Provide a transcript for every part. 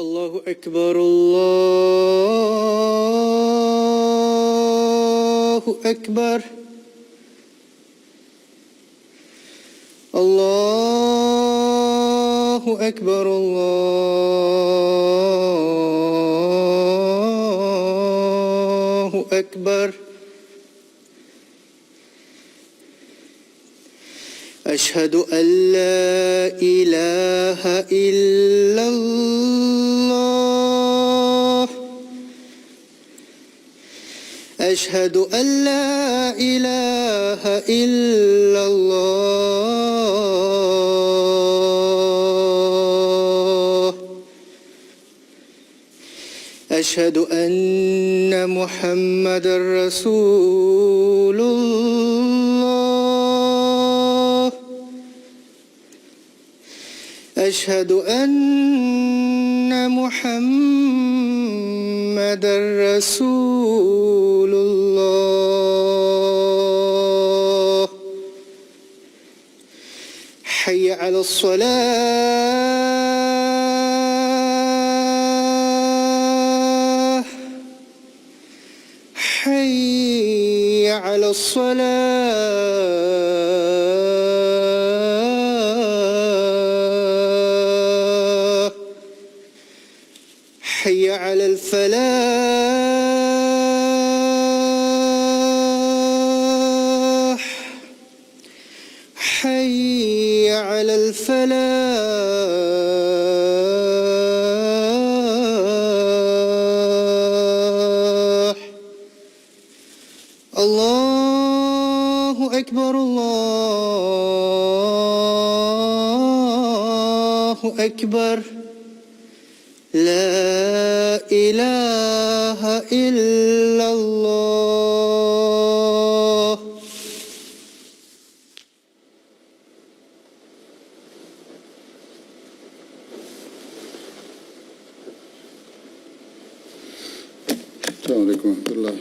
الله أكبر الله أكبر الله أكبر الله أكبر أشهد أن لا إله إلا الله أشهد أن لا إله إلا الله أشهد أن محمدا رسول الله أشهد أن محمدا رسول الله حي على الصلاة حي على الصلاة حي على الفلاح حي على الفلاح الله أكبر الله أكبر لا إله إلا الله السلام علیکم ورحمۃ اللہ.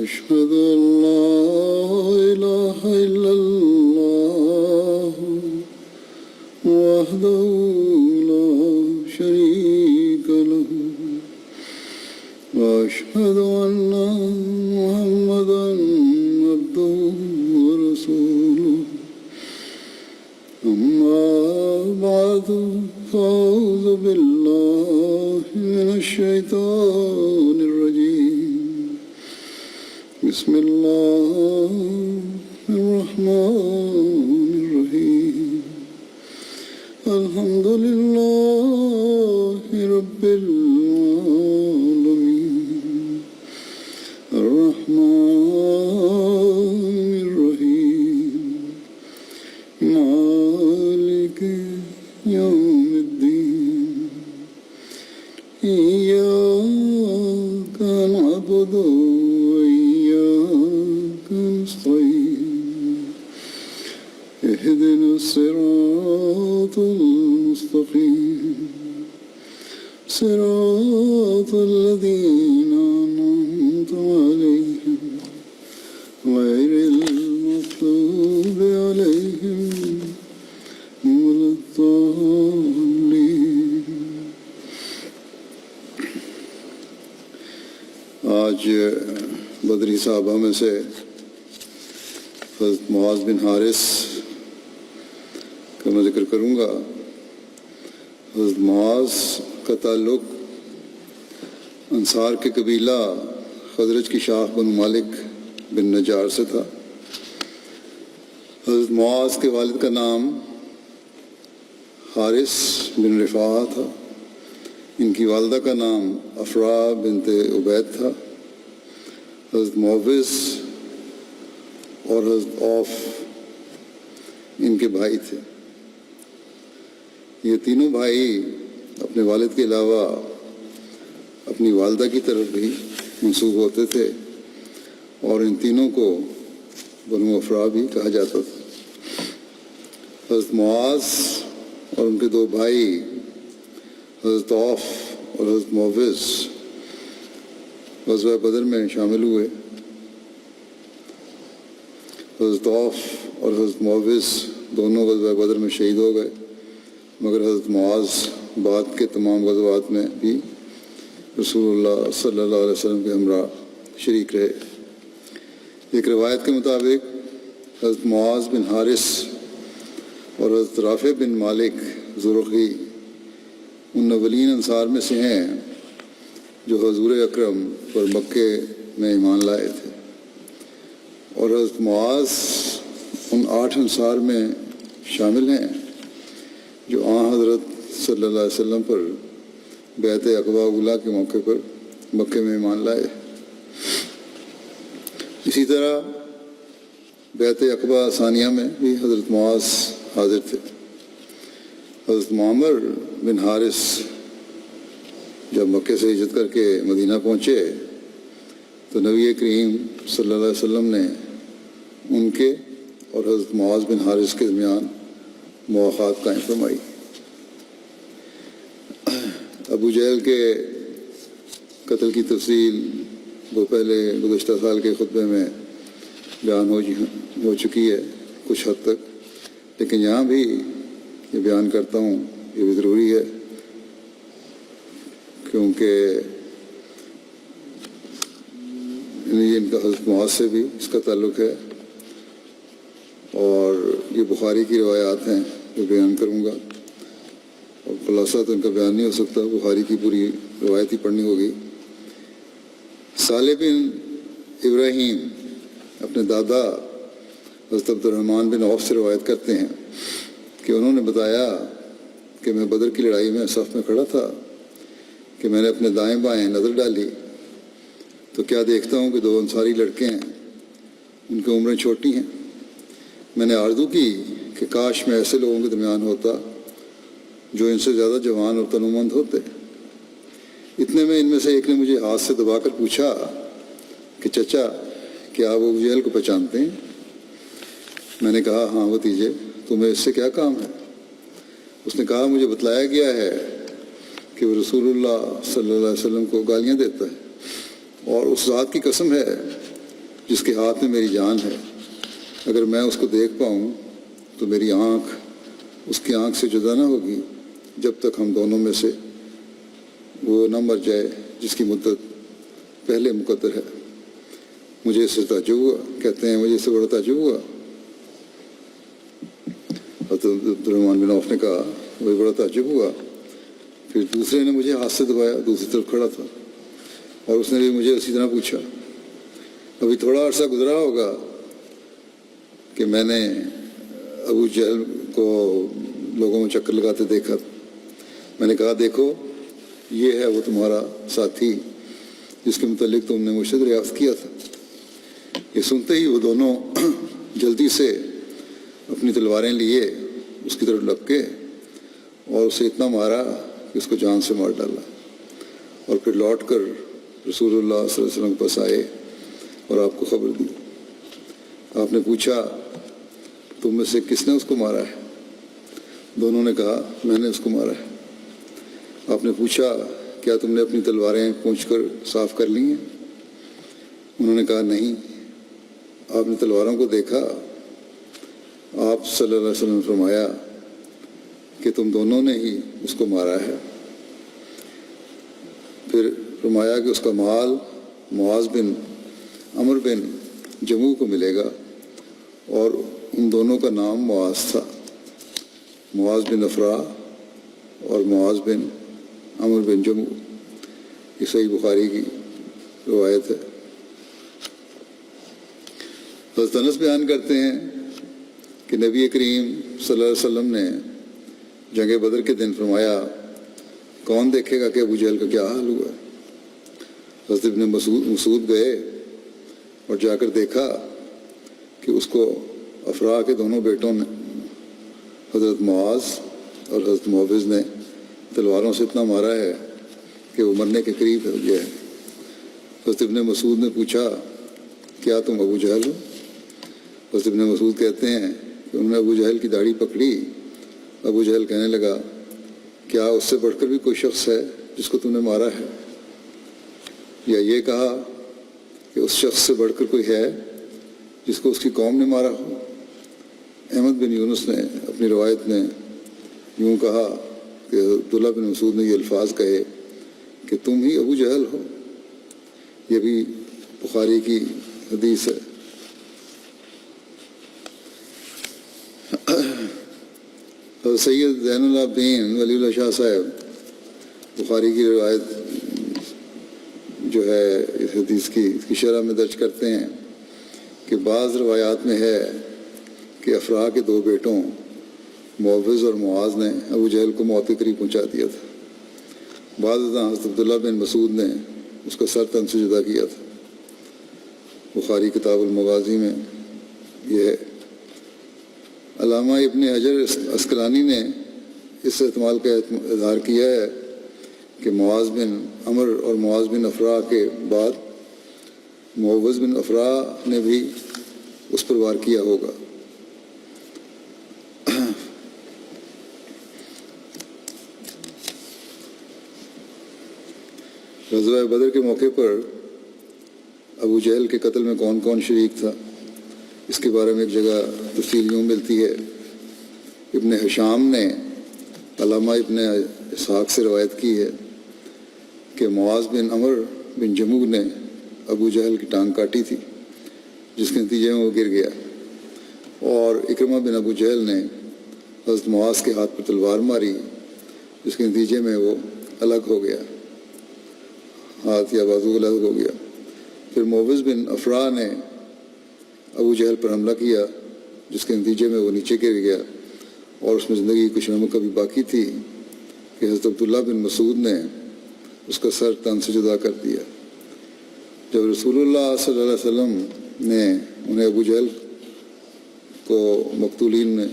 أشهد أن لا إله إلا الله وحده لا شريك له وأشهد أن محمدا عبده ورسوله أما بعد فأعوذ بالله من الشيطان الرجيم بسم الله الرحمن الرحيم الحمد لله رب العالمين الرحمن الرحيم مالك يوم الدين إياك نعبد اهدنا الصراط المستقيم صراط الذين أنعمت عليهم غير المغضوب عليهم ولا الضالين. آج بدری صحابہ میں سے حضرت معاذ بن حارث کا میں ذکر کروں گا. حضرت معاذ کا تعلق انصار کے قبیلہ خزرج کی شاخ بن مالک بن نجار سے تھا. حضرت معاذ کے والد کا نام حارث بن رفاعہ تھا. ان کی والدہ کا نام افرا بنت عبید تھا. حضرت معوذ اور حضرت عوف ان کے بھائی تھے. یہ تینوں بھائی اپنے والد کے علاوہ اپنی والدہ کی طرف بھی منسوب ہوتے تھے اور ان تینوں کو بنو افرا بھی کہا جاتا تھا۔ حضرت معاذ اور ان کے دو بھائی حضرت عوف اور حضرت معوذ غزوہ بدر میں شامل ہوئے۔ حضرت عوف اور حضرت معوذ دونوں غزوہ بدر میں شہید ہو گئے، مگر حضرت معاذ بعد کے تمام غزوات میں بھی رسول اللہ صلی اللہ علیہ وسلم کے ہمراہ شریک رہے۔ ایک روایت کے مطابق حضرت معاذ بن حارث اور حضرت رافع بن مالک زرقی ان اولین انصار میں سے ہیں جو حضور اکرم پر مکے میں ایمان لائے تھے، اور حضرت معاذ ان 8 انصار میں شامل ہیں جو آن حضرت صلی اللہ علیہ وسلم پر بیعت عقبہ اولیٰ کے موقع پر مکے میں ایمان لائے۔ اسی طرح بیعت عقبہ ثانیہ میں بھی حضرت معاذ حاضر تھے۔ حضرت معمر بن حارث جب مکے سے ہجرت کر کے مدینہ پہنچے تو نبی کریم صلی اللہ علیہ وسلم نے ان کے اور حضرت معاذ بن حارث کے درمیان مواخات قائم فرمائی۔ ابو جہل کے قتل کی تفصیل وہ پہلے گزشتہ سال کے خطبے میں بیان ہو چکی ہے کچھ حد تک، لیکن یہاں بھی یہ بیان کرتا ہوں، یہ بھی ضروری ہے کیونکہ ان کا حضرت معاذ سے بھی اس کا تعلق ہے، اور یہ بخاری کی روایات ہیں جو بیان کروں گا، اور خلاصہ تو ان کا بیان نہیں ہو سکتا، بخاری کی پوری روایت ہی پڑھنی ہوگی۔ صالح بن ابراہیم اپنے دادا حضرت عبد الرحمن بن عوف سے روایت کرتے ہیں کہ انہوں نے بتایا کہ میں بدر کی لڑائی میں صف میں کھڑا تھا کہ میں نے اپنے دائیں بائیں نظر ڈالی تو کیا دیکھتا ہوں کہ 2 انصاری لڑکے ہیں، ان کی عمریں چھوٹی ہیں۔ میں نے آرزو کی کہ کاش میں ایسے لوگوں کے درمیان ہوتا جو ان سے زیادہ جوان اور تنومند ہوتے۔ اتنے میں ان میں سے ایک نے مجھے ہاتھ سے دبا کر پوچھا کہ چچا کیا آپ ابو جہل کو پہچانتے ہیں؟ میں نے کہا ہاں بھتیجے، تمہیں اس سے کیا کام ہے؟ اس نے کہا مجھے بتلایا گیا ہے کہ وہ رسول اللہ صلی اللہ علیہ وسلم کو گالیاں دیتا ہے، اور اس ذات کی قسم ہے جس کے ہاتھ میں میری جان ہے، اگر میں اس کو دیکھ پاؤں تو میری آنکھ اس کی آنکھ سے جدا نہ ہوگی جب تک ہم دونوں میں سے وہ نہ مر جائے جس کی مدت پہلے مقدر ہے۔ مجھے اس سے تعجب ہوا، کہتے ہیں مجھے اس سے بڑا تعجب ہوا۔ حضرت عبد الرحمن بن عوف نے کہا مجھے بڑا تعجب ہوا۔ پھر دوسرے نے مجھے ہاتھ سے دبایا، دوسری طرف کھڑا تھا، اور اس نے بھی مجھے اسی طرح پوچھا۔ ابھی تھوڑا عرصہ گزرا ہوگا کہ میں نے ابو جہل کو لوگوں میں چکر لگاتے دیکھا۔ میں نے کہا دیکھو یہ ہے وہ تمہارا ساتھی جس کے متعلق تم نے مجھ سے دریافت کیا تھا۔ یہ سنتے ہی وہ دونوں جلدی سے اپنی تلواریں لیے اس کی طرف لپکے اور اسے اتنا مارا کہ اس کو جان سے مار ڈالا، اور پھر لوٹ کر رسول اللہ صلی اللہ علیہ وسلم کے پاس آئے اور آپ کو خبر دی۔ آپ نے پوچھا تم میں سے کس نے اس کو مارا ہے؟ دونوں نے کہا میں نے اس کو مارا ہے۔ آپ نے پوچھا کیا تم نے اپنی تلواریں پونچھ کر صاف کر لی ہیں؟ انہوں نے کہا نہیں۔ آپ نے تلواروں کو دیکھا؟ آپ صلی اللہ علیہ وسلم نے فرمایا کہ تم دونوں نے ہی اس کو مارا ہے۔ پھر فرمایا کہ اس کا مال معاذ بن عمر بن جموع کو ملے گا، اور ان دونوں کا نام معاذ تھا، معاذ بن افرا اور معاذ بن عمر بن جموع۔ یہ صحیح بخاری کی روایت ہے۔ حضرت انس بیان کرتے ہیں کہ نبی کریم صلی اللہ علیہ وسلم نے جنگ بدر کے دن فرمایا کون دیکھے گا کہ ابو جہل کا کیا حال ہوا ہے؟ حضرت ابن مسعود گئے اور جا کر دیکھا کہ اس کو افرا کے دونوں بیٹوں نے حضرت معاذ اور حضرت معوذ نے تلواروں سے اتنا مارا ہے کہ وہ مرنے کے قریب ہو گیا ہے۔ حضرت ابن مسعود نے پوچھا کیا تم ابو جہل ہو؟ بس ابن مسعود کہتے ہیں کہ انہوں نے ابو جہل کی داڑھی پکڑی. ابو جہل کہنے لگا کیا اس سے بڑھ کر بھی کوئی شخص ہے جس کو تم نے مارا ہے؟ یا یہ کہا کہ اس شخص سے بڑھ کر کوئی ہے جس کو اس کی قوم نے مارا ہو؟ احمد بن یونس نے اپنی روایت میں یوں کہا کہ عبداللہ بن مسعود نے یہ الفاظ کہے کہ تم ہی ابو جہل ہو. یہ بھی بخاری کی حدیث ہے. سید زین العابدین ولی اللہ شاہ صاحب بخاری کی روایت جو ہے اس حدیث کی شرح میں درج کرتے ہیں کہ بعض روایات میں ہے کہ افراح کے دو بیٹوں معوذ اور معاذ نے ابو جہل کو موت کے قریب پہنچا دیا تھا. بعض حضرت عبداللہ بن مسعود نے اس کا سر تن سے جدا کیا تھا. بخاری کتاب المغازی میں یہ ہے. علامہ ابن حجر عسقلانی نے اس احتمال کا اظہار کیا ہے کہ معاذ بن عمر اور معاذ بن افراح کے بعد معوذ بن افراح نے بھی اس پر وار کیا ہوگا. غزوہ بدر کے موقع پر ابو جہل کے قتل میں کون کون شریک تھا اس کے بارے میں ایک جگہ تفصیل یوں ملتی ہے. ابن ہشام نے علامہ ابن اسحاق سے روایت کی ہے کہ معاذ بن عمر بن جموع نے ابو جہل کی ٹانگ کاٹی تھی جس کے نتیجے میں وہ گر گیا، اور اکرمہ بن ابو جہل نے حضرت معاذ کے ہاتھ پر تلوار ماری جس کے نتیجے میں وہ الگ ہو گیا، ہاتھ یا بازو الگ ہو گیا. پھر معوذ بن افراح نے ابو جہل پر حملہ کیا جس کے نتیجے میں وہ نیچے گر گیا، اور اس میں زندگی کچھ نمک ابھی باقی تھی کہ حضرت عبداللہ بن مسعود نے اس کا سر تن سے جدا کر دیا. جب رسول اللہ صلی اللہ علیہ وسلم نے انہیں ابو جہل کو مقتولین میں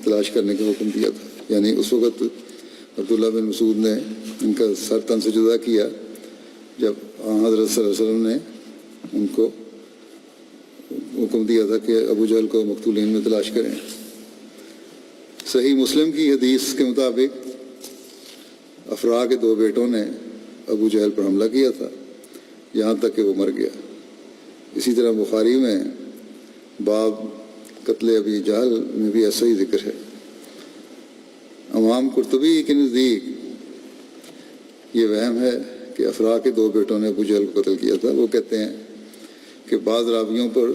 تلاش کرنے کا حکم دیا تھا، یعنی اس وقت عبداللہ بن مسعود نے ان کا سر تن سے جدا کیا جب حضرت صلی اللہ علیہ وسلم نے ان کو حکم دیا تھا کہ ابو جہل کو مقتولین میں تلاش کریں. صحیح مسلم کی حدیث کے مطابق افراح کے دو بیٹوں نے ابو جہل پر حملہ کیا تھا یہاں تک کہ وہ مر گیا. اسی طرح بخاری میں باب قتل ابی جہل میں بھی ایسا ہی ذکر ہے. امام قرطبی کے نزدیک یہ وہم ہے کہ افراح کے دو بیٹوں نے ابو جہل کو قتل کیا تھا. وہ کہتے ہیں کہ بعض راویوں پر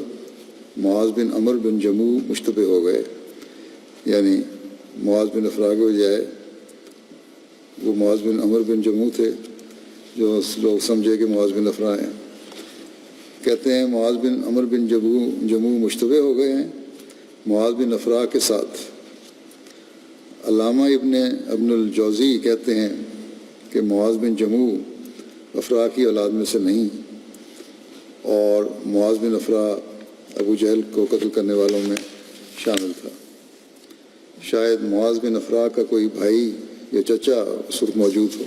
معاذ بن عمر بن جموع مشتبہ ہو گئے، یعنی معاذ بن افراح کے بجائے وہ معاذ بن عمر بن جموع تھے جو لوگ سمجھے کہ معاذ بن افراح ہیں. کہتے ہیں معاذ بن عمر بن جموع مشتبہ ہو گئے ہیں معاذ بن افراح کے ساتھ. علامہ ابن الجوزی کہتے ہیں کہ معاذ بن جموع افراح کی اولاد میں سے نہیں، اور معاذ بن افراح ابو جہل کو قتل کرنے والوں میں شامل تھا. شاید معاذ بن افراح کا کوئی بھائی یا چچا اس وقت موجود ہو،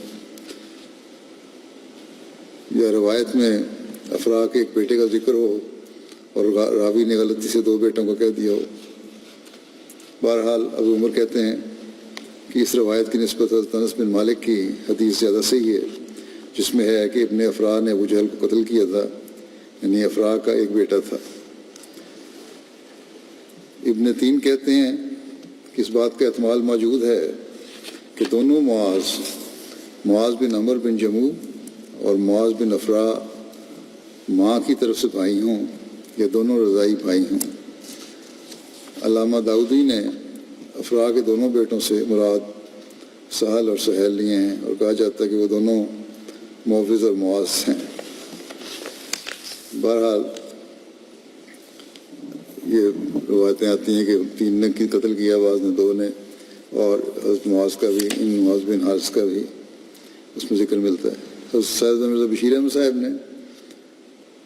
یا روایت میں افراح کے ایک بیٹے کا ذکر ہو اور راوی نے غلطی سے دو بیٹوں کو کہہ دیا ہو. بہرحال ابو عمر کہتے ہیں کہ اس روایت کی نسبت حضرت انس بن مالک کی حدیث زیادہ صحیح ہے جس میں ہے کہ ابن افراح نے ابو جہل کو قتل کیا تھا، یعنی افراح کا ایک بیٹا تھا. ابن تین کہتے ہیں کہ اس بات کا احتمال موجود ہے کہ دونوں معاذ بن عمر بن جموع اور معاذ بن افراح ماں کی طرف سے بھائی ہوں یا دونوں رضائی بھائی ہوں. علامہ داؤدی نے افراح کے دونوں بیٹوں سے مراد سہل اور سہیل لیے ہیں، اور کہا جاتا ہے کہ وہ دونوں معوذ اور معاذ ہیں. بہرحال یہ روایتیں آتی ہیں کہ تین نے قتل کیا، بعض نے دو نے، اور حضرت معاذ کا بھی، ان معاذ بن حارث کا بھی اس میں ذکر ملتا ہے. حضرت سید مرزا بشیر احمد صاحب نے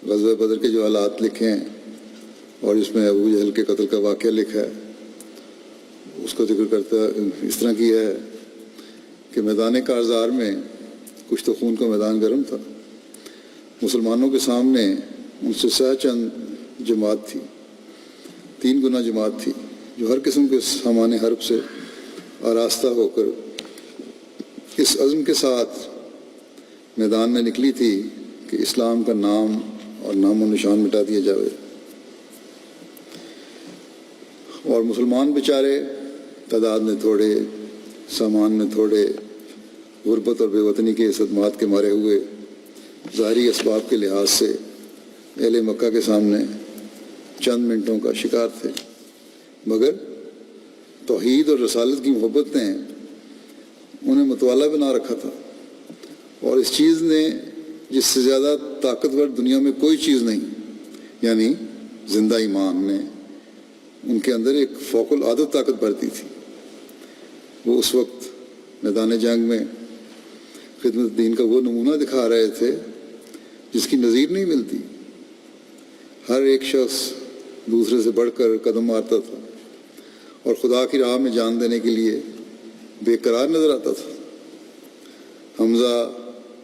غزوہ بدر کے جو حالات لکھے ہیں اور اس میں ابو جہل کے قتل کا واقعہ لکھا ہے، اس کا ذکر کرتا اس طرح کیا ہے کہ میدان کارزار میں کچھ تو خون کا میدان گرم تھا. مسلمانوں کے سامنے ان سے سہ چند جماعت تھی، 3 گنا جماعت تھی، جو ہر قسم کے سامان حرب سے آراستہ ہو کر اس عزم کے ساتھ میدان میں نکلی تھی کہ اسلام کا نام اور نام و نشان مٹا دیا جائے، اور مسلمان بیچارے تعداد میں تھوڑے، سامان میں تھوڑے، غربت اور بے وطنی کے صدمات کے مارے ہوئے ظاہری اسباب کے لحاظ سے اہل مکہ کے سامنے چند منٹوں کا شکار تھے، مگر توحید اور رسالت کی محبت نے انہیں متوالا بنا رکھا تھا، اور اس چیز نے جس سے زیادہ طاقتور دنیا میں کوئی چیز نہیں، یعنی زندہ ایمان نے ان کے اندر ایک فوق العادت طاقت بھرتی تھی۔ وہ اس وقت میدان جنگ میں خدمت دین کا وہ نمونہ دکھا رہے تھے جس کی نظیر نہیں ملتی۔ ہر ایک شخص دوسرے سے بڑھ کر قدم مارتا تھا اور خدا کی راہ میں جان دینے کے لیے بے قرار نظر آتا تھا۔ حمزہ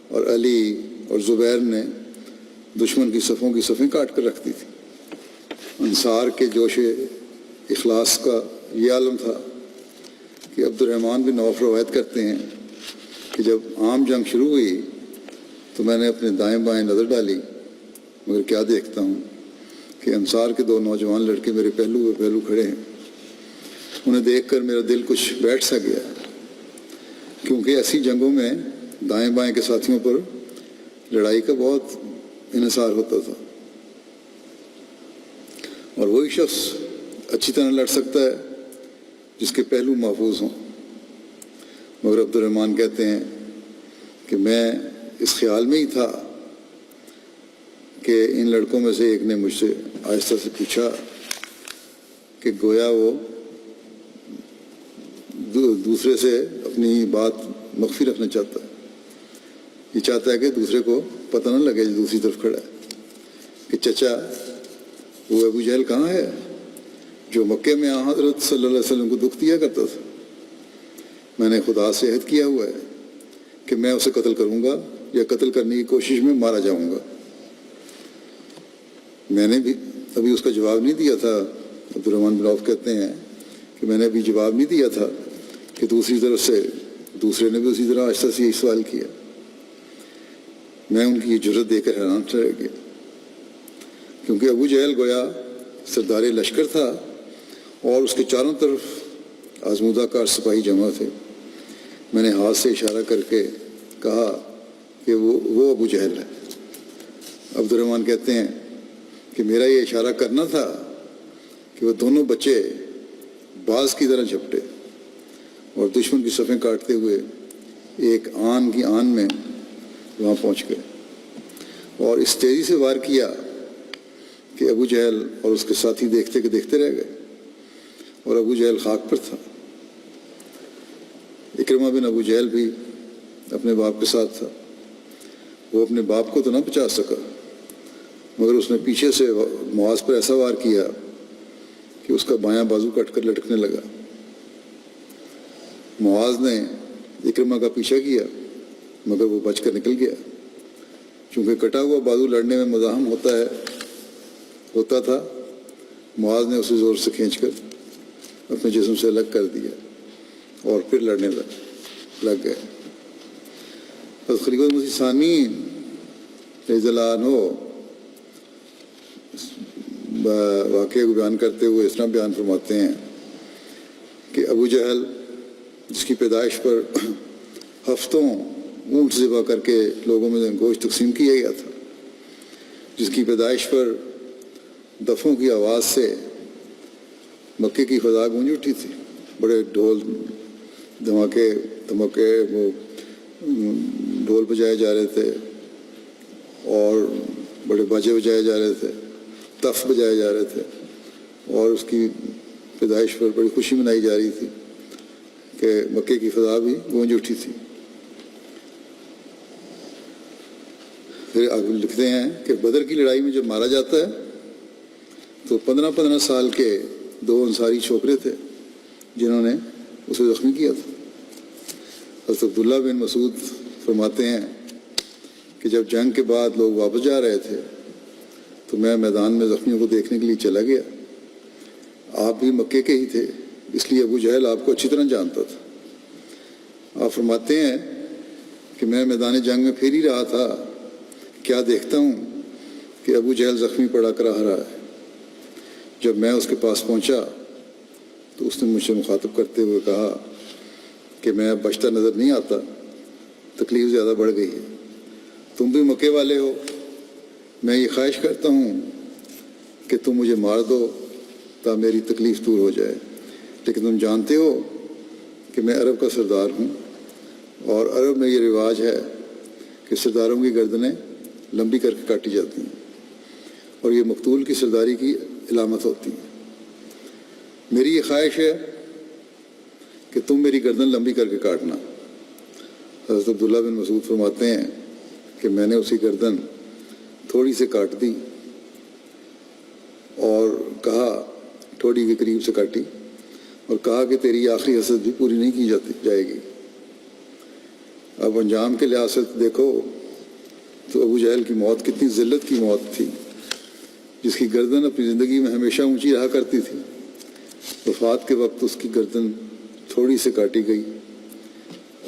اور علی اور زبیر نے دشمن کی صفوں کی صفیں کاٹ کر رکھ دی تھی۔ انصار کے جوش اخلاص کا یہ عالم تھا کہ عبد الرحمن بن عوف روایت کرتے ہیں کہ جب عام جنگ شروع ہوئی تو میں نے اپنے دائیں بائیں نظر ڈالی، مگر کیا دیکھتا ہوں کہ انصار کے 2 نوجوان لڑکے میرے پہلو و پہلو کھڑے ہیں۔ انہیں دیکھ کر میرا دل کچھ بیٹھ سا گیا، کیونکہ ایسی جنگوں میں دائیں بائیں کے ساتھیوں پر لڑائی کا بہت انحصار ہوتا تھا، اور وہی شخص اچھی طرح لڑ سکتا ہے جس کے پہلو محفوظ ہوں۔ مگر عبد الرحمن کہتے ہیں کہ میں اس خیال میں ہی تھا کہ ان لڑکوں میں سے ایک نے مجھ سے آہستہ سے پوچھا کہ گویا وہ دوسرے سے اپنی بات مخفی رکھنا چاہتا ہے، یہ چاہتا ہے کہ دوسرے کو پتہ نہ لگے جو دوسری طرف کھڑا ہے، کہ چچا وہ ابو جہل کہاں ہے جو مکے میں حضرت صلی اللہ علیہ وسلم کو دکھ دیا کرتا تھا؟ میں نے خدا سے عہد کیا ہوا ہے کہ میں اسے قتل کروں گا یا قتل کرنے کی کوشش میں مارا جاؤں گا۔ میں نے بھی ابھی اس کا جواب نہیں دیا تھا، عبد الرحمن بن عوف کہتے ہیں کہ میں نے ابھی جواب نہیں دیا تھا کہ دوسری طرف سے دوسرے نے بھی اسی طرح آہستہ سے یہی سوال کیا۔ میں ان کی یہ جرأت دے کر حیران رہ گیا، کیونکہ ابو جہل گویا سردار لشکر تھا اور اس کے چاروں طرف آزمودہ کار سپاہی جمع تھے۔ میں نے ہاتھ سے اشارہ کر کے کہا کہ وہ ابو جہل ہے۔ عبد الرحمن کہتے ہیں کہ میرا یہ اشارہ کرنا تھا کہ وہ دونوں بچے باز کی طرح جھپٹے اور دشمن کی صفیں کاٹتے ہوئے ایک آن کی آن میں وہاں پہنچ گئے، اور اس تیزی سے وار کیا کہ ابو جہل اور اس کے ساتھی دیکھتے کہ دیکھتے رہ گئے، اور ابو جہل خاک پر تھا۔ اکرمہ بن ابو جہل بھی اپنے باپ کے ساتھ تھا۔ وہ اپنے باپ کو تو نہ بچا سکا، مگر اس نے پیچھے سے معاذ پر ایسا وار کیا کہ اس کا بایاں بازو کٹ کر لٹکنے لگا۔ معاذ نے اکرمہ کا پیچھا کیا، مگر وہ بچ کر نکل گیا۔ چونکہ کٹا ہوا بازو لڑنے میں مزاحم ہوتا تھا، معاذ نے اسے زور سے کھینچ کر اپنے جسم سے الگ کر دیا اور پھر لڑنے لگ گئے۔ بس خلیفہ مسیح ثانی رضی اللہ عنہ واقعے کو بیان کرتے ہوئے اس طرح بیان فرماتے ہیں کہ ابو جہل جس کی پیدائش پر ہفتوں اونٹ ذبح کر کے لوگوں میں گوشت تقسیم کیا گیا تھا، جس کی پیدائش پر دفوں کی آواز سے مکے کی فضا گونج اٹھی تھی، بڑے ڈھول دھماکے وہ ڈھول بجائے جا رہے تھے اور بڑے باجے بجائے جا رہے تھے، تف بجائے جا رہے تھے، اور اس کی پیدائش پر بڑی خوشی منائی جا رہی تھی کہ مکے کی فضا بھی گونج اٹھی تھی۔ پھر آگے لکھتے ہیں کہ بدر کی لڑائی میں جب مارا جاتا ہے تو 15 سال کے 2 انصاری چھوکرے تھے جنہوں نے اسے زخمی کیا تھا۔ حضرت عبداللہ بن مسعود فرماتے ہیں کہ جب جنگ کے بعد لوگ واپس جا رہے تھے تو تو میں میدان میں زخمیوں کو دیکھنے کے لیے چلا گیا. آپ بھی مکے کے ہی تھے، اس لیے ابو جہل آپ کو اچھی طرح جانتا تھا. آپ فرماتے ہیں کہ میں میدان جنگ میں پھر ہی رہا تھا، کیا دیکھتا ہوں کہ ابو جہل زخمی پڑا کر آ رہا ہے. جب میں اس کے پاس پہنچا تو اس نے مجھ سے مخاطب کرتے ہوئے کہا کہ میں اب بچتا نظر نہیں آتا، تکلیف زیادہ بڑھ گئی ہے. تم بھی مکے والے ہو، میں یہ خواہش کرتا ہوں کہ تم مجھے مار دو تا میری تکلیف دور ہو جائے، لیکن تم جانتے ہو کہ میں عرب کا سردار ہوں، اور عرب میں یہ رواج ہے کہ سرداروں کی گردنیں لمبی کر کے کاٹی جاتی ہیں، اور یہ مقتول کی سرداری کی علامت ہوتی ہے. میری یہ خواہش ہے کہ تم میری گردن لمبی کر کے کاٹنا. حضرت عبداللہ بن مسعود فرماتے ہیں کہ میں نے اسی گردن تھوڑی سے کاٹ دی اور کہا، ٹھوڑی کے قریب سے کاٹی، اور کہا کہ تیری آخری حسرت بھی پوری نہیں کی جائے گی. اب انجام کے لحاظ سے دیکھو تو ابو جہل کی موت کتنی ذلت کی موت تھی، جس کی گردن اپنی زندگی میں ہمیشہ اونچی رہا کرتی تھی. وفات کے وقت اس کی گردن تھوڑی سے کاٹی گئی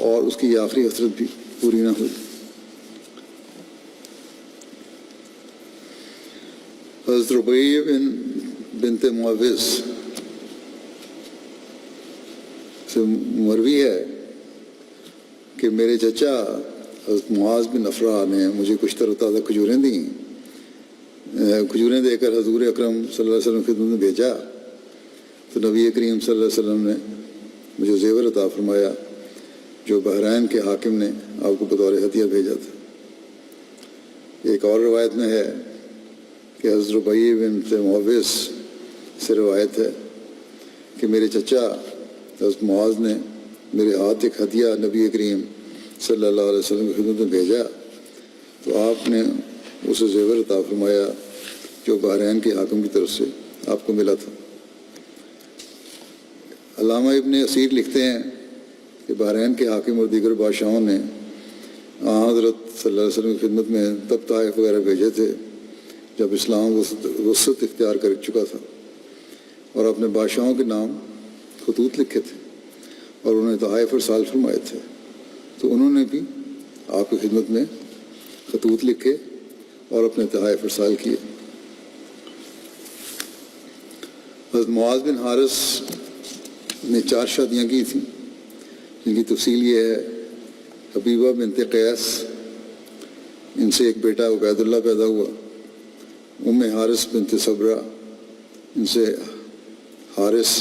اور اس کی آخری حسرت بھی پوری نہ ہوئی. حضرت ربیع بنت معوذ سے مروی ہے کہ میرے چچا حضرت معاذ بن افرا نے مجھے کچھ تر و تازہ کھجوریں دیں. کھجوریں دے کر حضور اکرم صلی اللہ علیہ وسلم کی خدمت میں بھیجا تو نبی کریم صلی اللہ علیہ وسلم نے مجھے زیور عطا فرمایا جو بحرین کے حاکم نے آپ کو بطور ہدیہ بھیجا تھا. ایک اور روایت میں ہے کہ حضرت ربیع بنت معوذ سے روایت ہے کہ میرے چچا حضرت معاذ نے میرے ہاتھ ایک ہدیہ نبی کریم صلی اللہ علیہ وسلم کی خدمت میں بھیجا تو آپ نے اسے زیور عطا فرمایا جو بحرین کے حاکم کی طرف سے آپ کو ملا تھا. علامہ ابن اسیر لکھتے ہیں کہ بحرین کے حاکم اور دیگر بادشاہوں نے حضرت صلی اللہ علیہ وسلم کی خدمت میں تب طائف وغیرہ بھیجے تھے جب اسلام وسعت اختیار کر چکا تھا، اور اپنے بادشاہوں کے نام خطوط لکھے تھے اور انہیں تحائف ارسال فرمائے تھے. تو انہوں نے بھی آپ کی خدمت میں خطوط لکھے اور اپنے تحائف ارسال کیے. حضرت معاذ بن حارث نے 4 شادیاں کی تھیں، جن کی تفصیل یہ ہے: حبیبہ بنت قیس، ان سے ایک بیٹا عبید اللہ پیدا ہوا. حارث بنت صبرہ، ان سے حارث،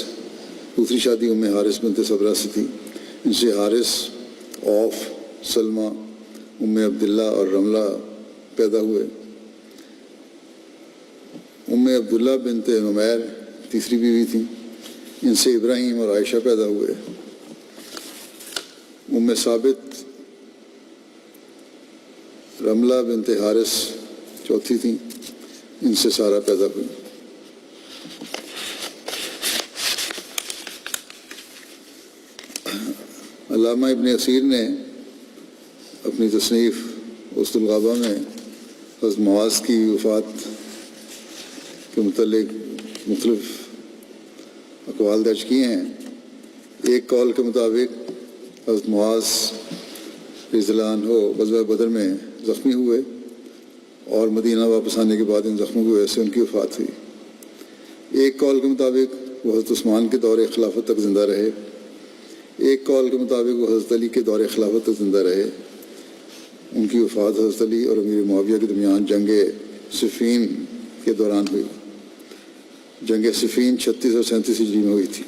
دوسری شادی حارث بنت صبرہ سے تھی، ان سے حارث، اوف، سلمہ، عبداللہ اور رملہ پیدا ہوئے. عبداللہ بنت نمیر تیسری بیوی تھیں، ان سے ابراہیم اور عائشہ پیدا ہوئے. ثابت، رملہ بنت حارث چوتھی تھیں، ان سے سارہ پیدا ہوئی. علامہ ابن اسیر نے اپنی تصنیف وسط الغابہ میں حضرت معاذ کی وفات کے متعلق مختلف اقوال درج کیے ہیں. ایک قول کے مطابق حضرت معاذ رضی اللہ عنہ غزوہ بدر میں زخمی ہوئے اور مدینہ واپس آنے کے بعد ان زخموں کی وجہ سے ان کی وفات ہوئی. ایک قول کے مطابق وہ حضرت عثمان کے دور خلافت تک زندہ رہے. ایک قول کے مطابق وہ حضرت علی کے دور خلافت تک زندہ رہے. ان کی وفات حضرت علی اور امیر معاویہ کے درمیان جنگ صفین کے دوران ہوئی. جنگ صفین 36 اور 37 ہجری میں ہوئی تھی،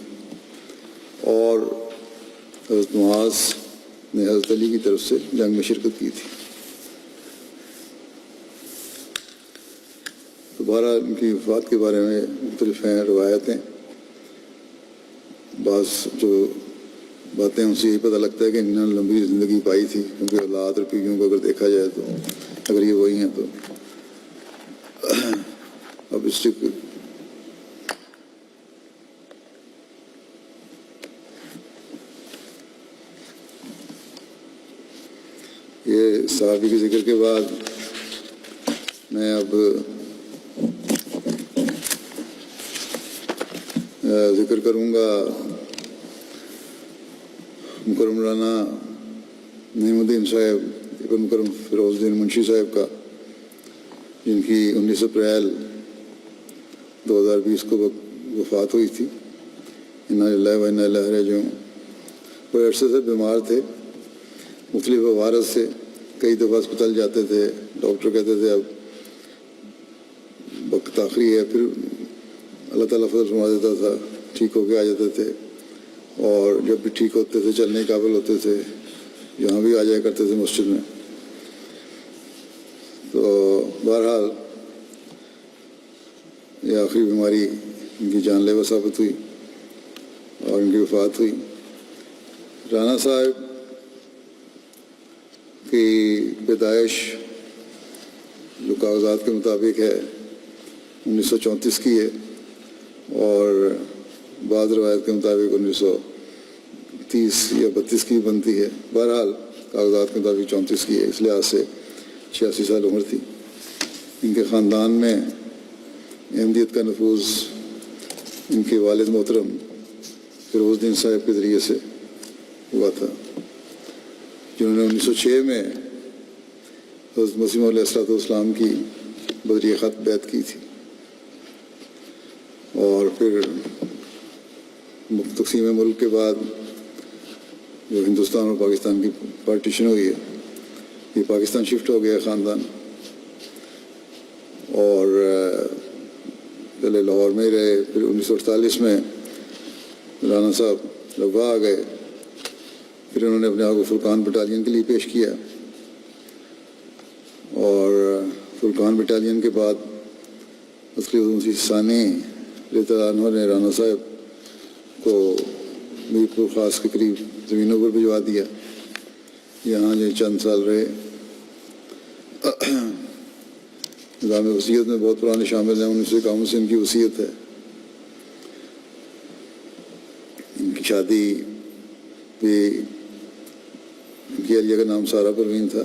اور حضرت معاذ نے حضرت علی کی طرف سے جنگ میں شرکت کی تھی. دوبارہ ان کی وفات کے بارے میں مختلف ہیں روایتیں. بعض جو باتیں ان سے یہی پتہ لگتا ہے کہ انہوں نے لمبی زندگی پائی تھی، کیونکہ اولاد اور بیویوں کو اگر دیکھا جائے تو اگر یہ وہی ہیں تو اب اس سے یہ صحابی کے ذکر کے بعد میں اب ذکر کروں گا مکرم رانا نعیم الدین صاحب مکرم فیروز الدین منشی صاحب کا، جن کی 19 اپریل 2020 کو وفات ہوئی تھی۔ انا للہ و انا الیہ راجعون۔ بڑے عرصے سے بیمار تھے، مختلف عوارض سے، کئی دفعہ اسپتال جاتے تھے، ڈاکٹر کہتے تھے اب وقت آخری ہے، پھر اللہ تعالیٰ فضل فرما دیتا تھا، ٹھیک ہو کے آ جاتے تھے، اور جب بھی ٹھیک ہوتے تھے، چلنے کے قابل ہوتے تھے، یہاں بھی آ جایا کرتے تھے مسجد میں۔ تو بہرحال یہ آخری بیماری ان کی جان لیوا ثابت ہوئی اور ان کی وفات ہوئی۔ رانا صاحب کی پیدائش جو کاغذات کے مطابق ہے 1934 کی ہے، اور بعض روایت کے مطابق 1930 یا 32 کی بنتی ہے۔ بہرحال کاغذات کے مطابق 34 کی ہے، اس لحاظ سے 86 سال عمر تھی۔ ان کے خاندان میں احمدیت کا نفوذ ان کے والد محترم فیروز الدین صاحب کے ذریعے سے ہوا تھا، جنہوں نے 1906 میں حضرت مسیح موعود علیہ السلام کی بذریعہ خط بیعت کی تھی، اور پھر تقسیم ملک کے بعد جو ہندوستان اور پاکستان کی پارٹیشن ہوئی ہے، یہ پاکستان شفٹ ہو گیا خاندان، اور پہلے لاہور میں ہی رہے۔ پھر 1948 میں رانا صاحب لبا آ گئے، پھر انہوں نے اپنے آپ کو فرقان بٹالین کے لیے پیش کیا، اور فرقان بٹالین کے بعد اصلی مسیح ثانی رضی اللہ عنہ نے رانا صاحب کو میر پور خاص کے قریب زمینوں پر بھجوا دیا، یہاں جو چند سال رہے۔ نظام وصیت میں بہت پرانے شامل ہیں، 1951 سے ان کی وصیت ہے۔ ان کی شادی بھی، ان کی اہلیہ کا نام سارہ پروین تھا،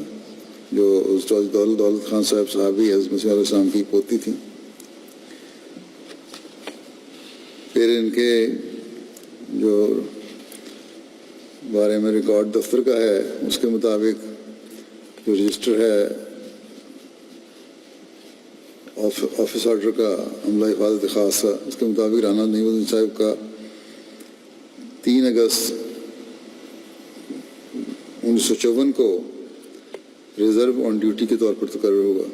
جو استاد دولت خان صاحب صحابی حضرت مسیح علیہ السلام کی پوتی تھیں۔ پھر ان کے جو بارے میں ریکارڈ دفتر کا ہے، اس کے مطابق جو رجسٹر ہے آفس آرڈر کا عملہ حفاظت خاصہ، اس کے مطابق رانا نعیم الدین صاحب کا 3 اگست 1954 کو ریزرو آن ڈیوٹی کے طور پر تقرر ہوا،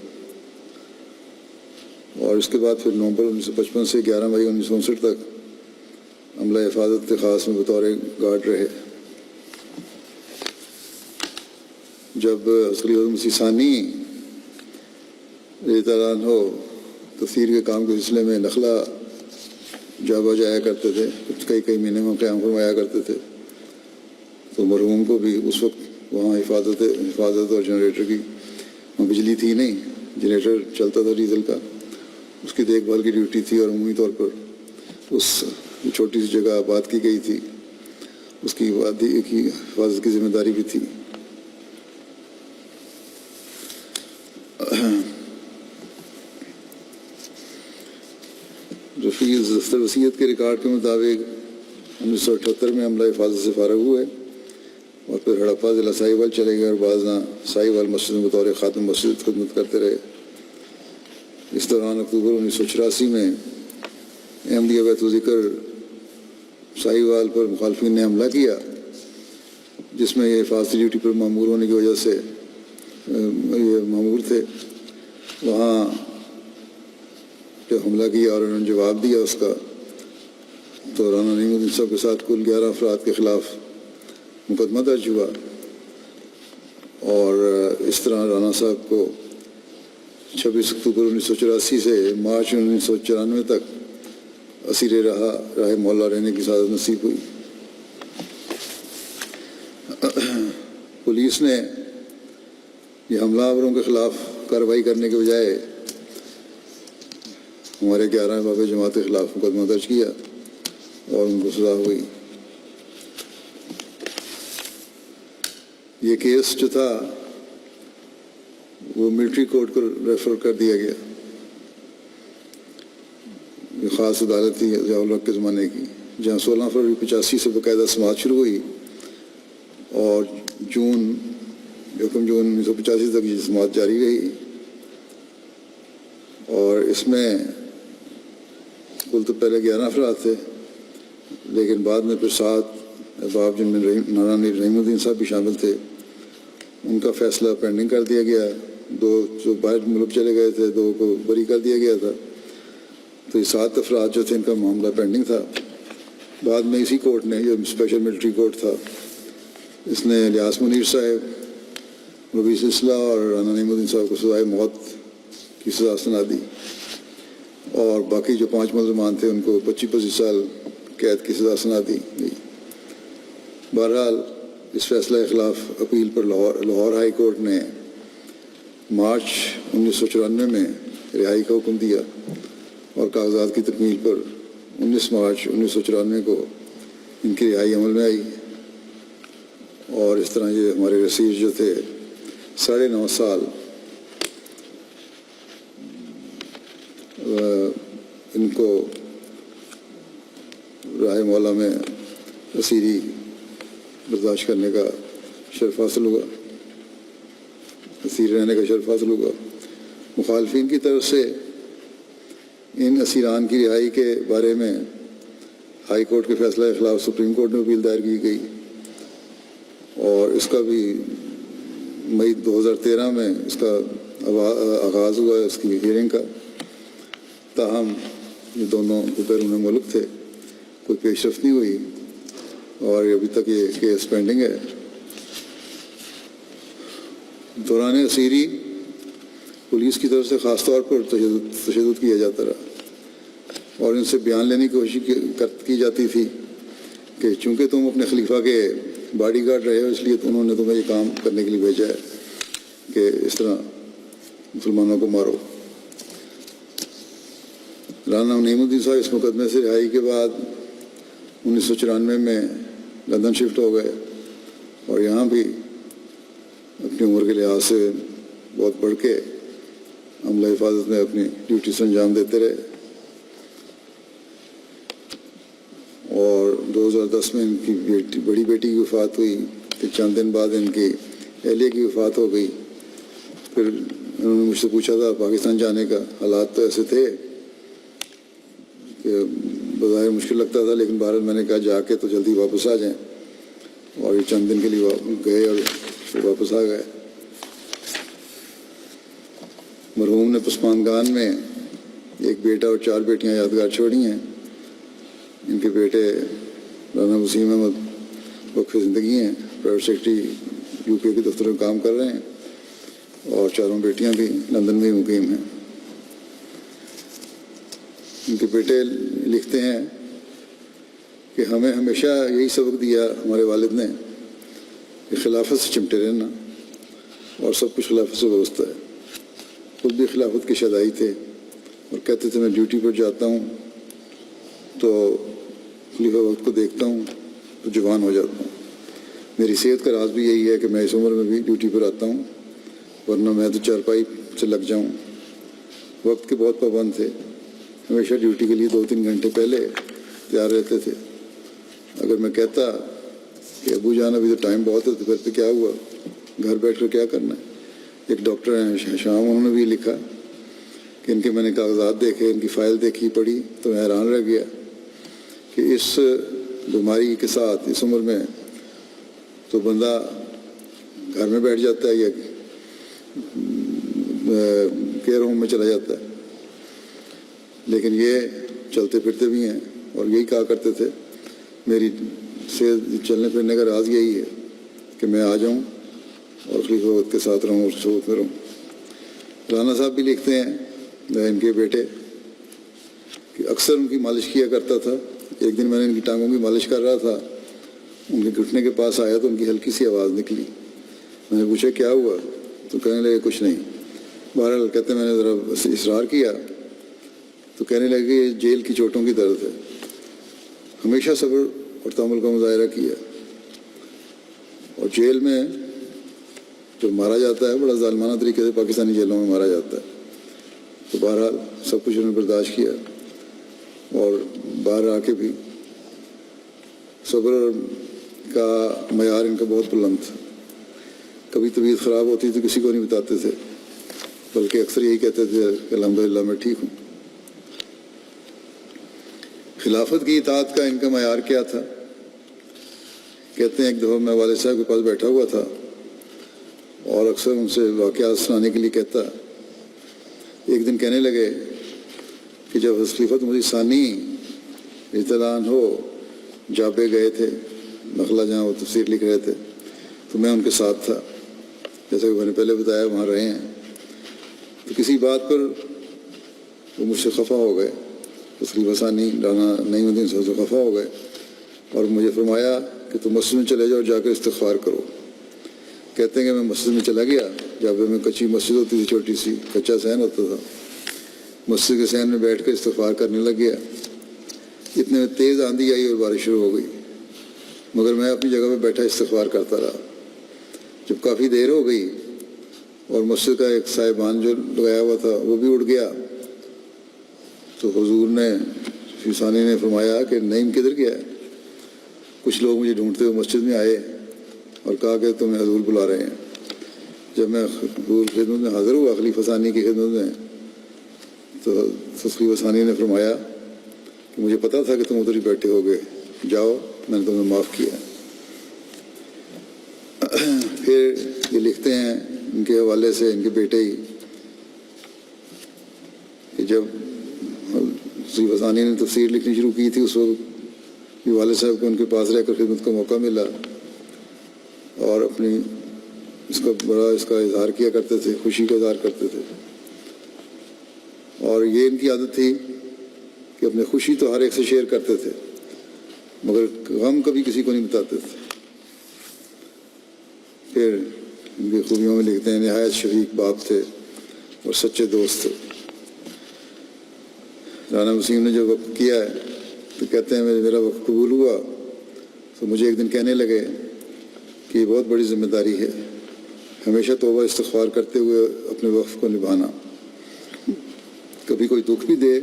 اور اس کے بعد پھر نومبر 1955 سے 11 مئی 1959 تک عملہ حفاظت خاص میں بطور گارڈ رہے۔ جب اصلی حضرت مسیح ثانی رضی اللہ عنہ تفسیر کے کام کے سلسلے میں نخلا جایا کرتے تھے، کئی مہینے میں قیام فرمایا کرتے تھے، تو مرحوم کو بھی اس وقت وہاں حفاظت اور جنریٹر کی، بجلی تھی نہیں، جنریٹر چلتا تھا ڈیزل کا، اس کی دیکھ بھال کی ڈیوٹی تھی، اور عمومی طور پر اس چھوٹی سی جگہ آباد کی گئی تھی، اس کی حفاظت کی ذمہ داری بھی تھی۔ رفیع دفتر وصیت کے ریکارڈ کے مطابق 1978 میں عملہ حفاظت سے فارغ ہوئے، اور پھر ہڑپا ضلع ساہیوال چلے گئے، اور بعض ساہیوال مسجد میں بطور خاتم مسجد خدمت کرتے رہے۔ اس دوران اکتوبر 1984 میں احمدیہ بیت الذکر ساہیوال پر مخالفین نے حملہ کیا، جس میں یہ حفاظتی ڈیوٹی پر مامور ہونے کی وجہ سے یہ مامور تھے، وہاں جب حملہ کیا اور انہوں نے جواب دیا اس کا، تو رانا نعیم الدین صاحب کے ساتھ کل 11 افراد کے خلاف مقدمہ درج ہوا، اور اس طرح رانا صاحب کو 26 اکتوبر 1984 سے مارچ 1994 تک اسیر راہ مولا رہنے کی سعادت نصیب ہوئی۔ پولیس نے یہ حملہ آوروں کے خلاف کارروائی کرنے کے بجائے ہمارے 11 باب جماعت کے خلاف مقدمہ درج کیا، اور ان کو سزا ہوئی۔ یہ کیس جو تھا وہ ملٹری کورٹ کو ریفر کر دیا گیا۔ خاص عدالت تھی ضیاء الحق کے زمانے کی، جہاں 16 فروری 85 سے باقاعدہ سماعت شروع ہوئی اور جون 1985 تک یہ سماعت جاری رہی، اور اس میں کل تو پہلے 11 افراد تھے، لیکن بعد میں پھر 7 احباب جن میں نارانی رحیم الدین صاحب بھی شامل تھے، ان کا فیصلہ پینڈنگ کر دیا گیا، 2 جو باہر ملک چلے گئے تھے 2 کو بری کر دیا گیا تھا، تو یہ 7 افراد جو تھے ان کا معاملہ پینڈنگ تھا۔ بعد میں اسی کورٹ نے، جو اسپیشل ملٹری کورٹ تھا، اس نے الیاس منیر صاحب، ربیع سلسلہ اور رانا نعیم الدین صاحب کو سزائے موت کی سزا سنا دی، اور باقی جو 5 ملزمان تھے ان کو 25 سال قید کی سزا سنا دی گئی۔ بہرحال اس فیصلہ کے خلاف اپیل پر لاہور ہائی کورٹ نے مارچ 1994 میں رہائی کا حکم دیا، اور کاغذات کی تکمیل پر 19 مارچ 1994 کو ان کی رہائی عمل میں آئی، اور اس طرح یہ ہمارے رسیر جو تھے 9.5 سال ان کو راہ مولا میں اسیری برداشت کرنے کا شرف حاصل ہوا، اسیر رہنے کا شرف حاصل ہوا۔ مخالفین کی طرف سے ان اسیران کی رہائی کے بارے میں ہائی کورٹ کے فیصلہ کے خلاف سپریم کورٹ میں اپیل دائر کی گئی، اور اس کا بھی مئی 2013 میں اس کا آغاز ہوا اس کی ہیئرنگ کا۔ تاہم یہ دونوں بیرون ملک تھے، کوئی پیش رفت نہیں ہوئی، اور ابھی تک یہ کیس پینڈنگ ہے۔ دوران اسیری پولیس کی طرف سے خاص طور پر تشدد کیا جاتا رہا، اور ان سے بیان لینے کی کوشش کی جاتی تھی کہ چونکہ تم اپنے خلیفہ کے باڈی گارڈ رہے ہو، اس لیے انہوں نے تمہیں یہ کام کرنے کے لیے بھیجا ہے کہ اس طرح مسلمانوں کو مارو۔ رانا نعیم الدین صاحب اس مقدمے سے رہائی کے بعد 1994 میں لندن شفٹ ہو گئے، اور یہاں بھی اپنی عمر کے لحاظ سے بہت بڑھ کے عملہ حفاظت میں اپنی ڈیوٹی سے انجام دیتے رہے، اور 2010 میں ان کی بڑی بیٹی کی وفات ہوئی، پھر چند دن بعد ان کی اہلیہ کی وفات ہو گئی۔ پھر انہوں نے مجھ سے پوچھا تھا پاکستان جانے کا، حالات تو ایسے تھے کہ بظاہر مشکل لگتا تھا، لیکن بہرحال میں نے کہا جا کے تو جلدی واپس آ جائیں، اور یہ چند دن کے لیے گئے اور پھر واپس آ گئے۔ مرحوم نے پسماندگان میں ایک بیٹا اور 4 بیٹیاں یادگار چھوڑی ہیں۔ ان کے بیٹے رانا وسیم احمد وقف زندگی ہیں، پرائیویٹ سیکرٹری UK کے دفتر میں کام کر رہے ہیں، اور 4 بیٹیاں بھی لندن میں مقیم ہیں۔ ان کے بیٹے لکھتے ہیں کہ ہمیں ہمیشہ یہی سبق دیا ہمارے والد نے کہ خلافت سے چمٹے رہنا، اور سب کچھ خلافت سے وابستہ ہے۔ خود بھی خلافت کے شہدائی تھے، اور کہتے تھے میں ڈیوٹی پر جاتا ہوں تو خلیفہ وقت کو دیکھتا ہوں تو جوان ہو جاتا ہوں۔ میری صحت کا راز بھی یہی ہے کہ میں اس عمر میں بھی ڈیوٹی پر آتا ہوں، ورنہ میں تو چارپائی سے لگ جاؤں۔ وقت کے بہت پابند تھے، ہمیشہ ڈیوٹی کے لیے 2-3 گھنٹے پہلے تیار رہتے تھے۔ اگر میں کہتا کہ ابو جان ابھی تو ٹائم بہت ہے، تو پھر پہ کیا ہوا، گھر بیٹھ کر کیا کرنا ہے۔ ایک ڈاکٹر ہیں شام، انہوں نے بھی لکھا کہ ان کے میں نے کاغذات دیکھے، ان کی فائل دیکھی پڑھی تو میں حیران رہ گیا کہ اس بیماری کے ساتھ اس عمر میں تو بندہ گھر میں بیٹھ جاتا ہے یا کیئر ہوم میں چلا جاتا ہے، لیکن یہ چلتے پھرتے بھی ہیں، اور یہی کہا کرتے تھے میری صحت چلنے پھرنے کا راز یہی ہے کہ میں آ جاؤں اور خلیفہ وقت کے ساتھ رہوں اور صحبت میں رہوں۔ رانا صاحب بھی لکھتے ہیں ان کے بیٹے کہ اکثر ان کی مالش کیا کرتا تھا۔ ایک دن میں نے ان کی ٹانگوں کی مالش کر رہا تھا، ان کے گھٹنے کے پاس آیا تو ان کی ہلکی سی آواز نکلی۔ میں نے پوچھا کیا ہوا، تو کہنے لگے کچھ نہیں۔ بہرحال کہتے میں نے ذرا اصرار کیا تو کہنے لگے کہ یہ جیل کی چوٹوں کی درد ہے۔ ہمیشہ صبر اور تحمل کا مظاہرہ کیا، اور جیل میں جو مارا جاتا ہے بڑا ظالمانہ طریقے سے پاکستانی جیلوں میں مارا جاتا ہے، تو بہرحال سب کچھ انہوں نے برداشت کیا۔ اور باہر آ کے بھی صبر کا معیار ان کا بہت بلند تھا. کبھی طبیعت خراب ہوتی تو کسی کو نہیں بتاتے تھے، بلکہ اکثر یہی کہتے تھے کہ الحمدللہ میں ٹھیک ہوں. خلافت کی اطاعت کا ان کا معیار کیا تھا؟ کہتے ہیں ایک دفعہ میں والد صاحب کے پاس بیٹھا ہوا تھا اور اکثر ان سے واقعات سنانے کے لیے کہتا. ایک دن کہنے لگے کہ جب خلیفۃ مسیح ثانی رضی اللہ عنہ جابے گئے تھے، نخلا جہاں وہ تفسیر لکھ رہے تھے، تو میں ان کے ساتھ تھا، جیسا کہ میں نے پہلے بتایا وہاں رہے ہیں. تو کسی بات پر وہ مجھ سے خفا ہو گئے، خلیفہ ثانی رانا نعیم الدین صاحب سے خفا ہو گئے اور مجھے فرمایا کہ تم مسجد میں چلے جاؤ اور جا کر استغفار کرو. کہتے ہیں کہ میں مسجد میں چلا گیا. جابے میں کچی مسجد ہوتی تھی، چھوٹی سی کچا صحن ہوتا تھا. مسجد کے صحن میں بیٹھ کر استغفار کرنے لگ گیا. اتنے میں تیز آندھی آئی اور بارش شروع ہو گئی، مگر میں اپنی جگہ پہ بیٹھا استغفار کرتا رہا. جب کافی دیر ہو گئی اور مسجد کا ایک صاحبان جو لگایا ہوا تھا وہ بھی اٹھ گیا، تو حضور نے ثانی نے فرمایا کہ نعیم کدھر گیا ہے؟ کچھ لوگ مجھے ڈھونڈتے ہوئے مسجد میں آئے اور کہا کہ تمہیں حضور بلا رہے ہیں. جب میں حضور کی خدمت میں حاضر ہوا، خلیفہ ثانی کی خدمت میں، تو خلیفہ ثانی نے فرمایا کہ مجھے پتا تھا کہ تم ادھر ہی بیٹھے ہو گئے، جاؤ میں نے تمہیں معاف کیا. پھر یہ لکھتے ہیں ان کے حوالے سے ان کے بیٹے ہی کہ جب خلیفہ ثانی نے تفسیر لکھنی شروع کی تھی، اس وقت والد صاحب کو ان کے پاس رہ کر خدمت کا موقع ملا اور اپنی اس کا اظہار کیا کرتے تھے، خوشی کا اظہار کرتے تھے. اور یہ ان کی عادت تھی کہ اپنی خوشی تو ہر ایک سے شیئر کرتے تھے، مگر غم کبھی کسی کو نہیں بتاتے تھے. پھر ان کی خوبیوں میں لکھتے ہیں نہایت شفیق باپ تھے اور سچے دوست تھے. رانا وسیم نے جو وقت کیا ہے تو کہتے ہیں میرا وقت قبول ہوا تو مجھے ایک دن کہنے لگے کہ یہ بہت بڑی ذمہ داری ہے، ہمیشہ توبہ استغفار کرتے ہوئے اپنے وقف کو نبھانا. کبھی کوئی دکھ بھی دے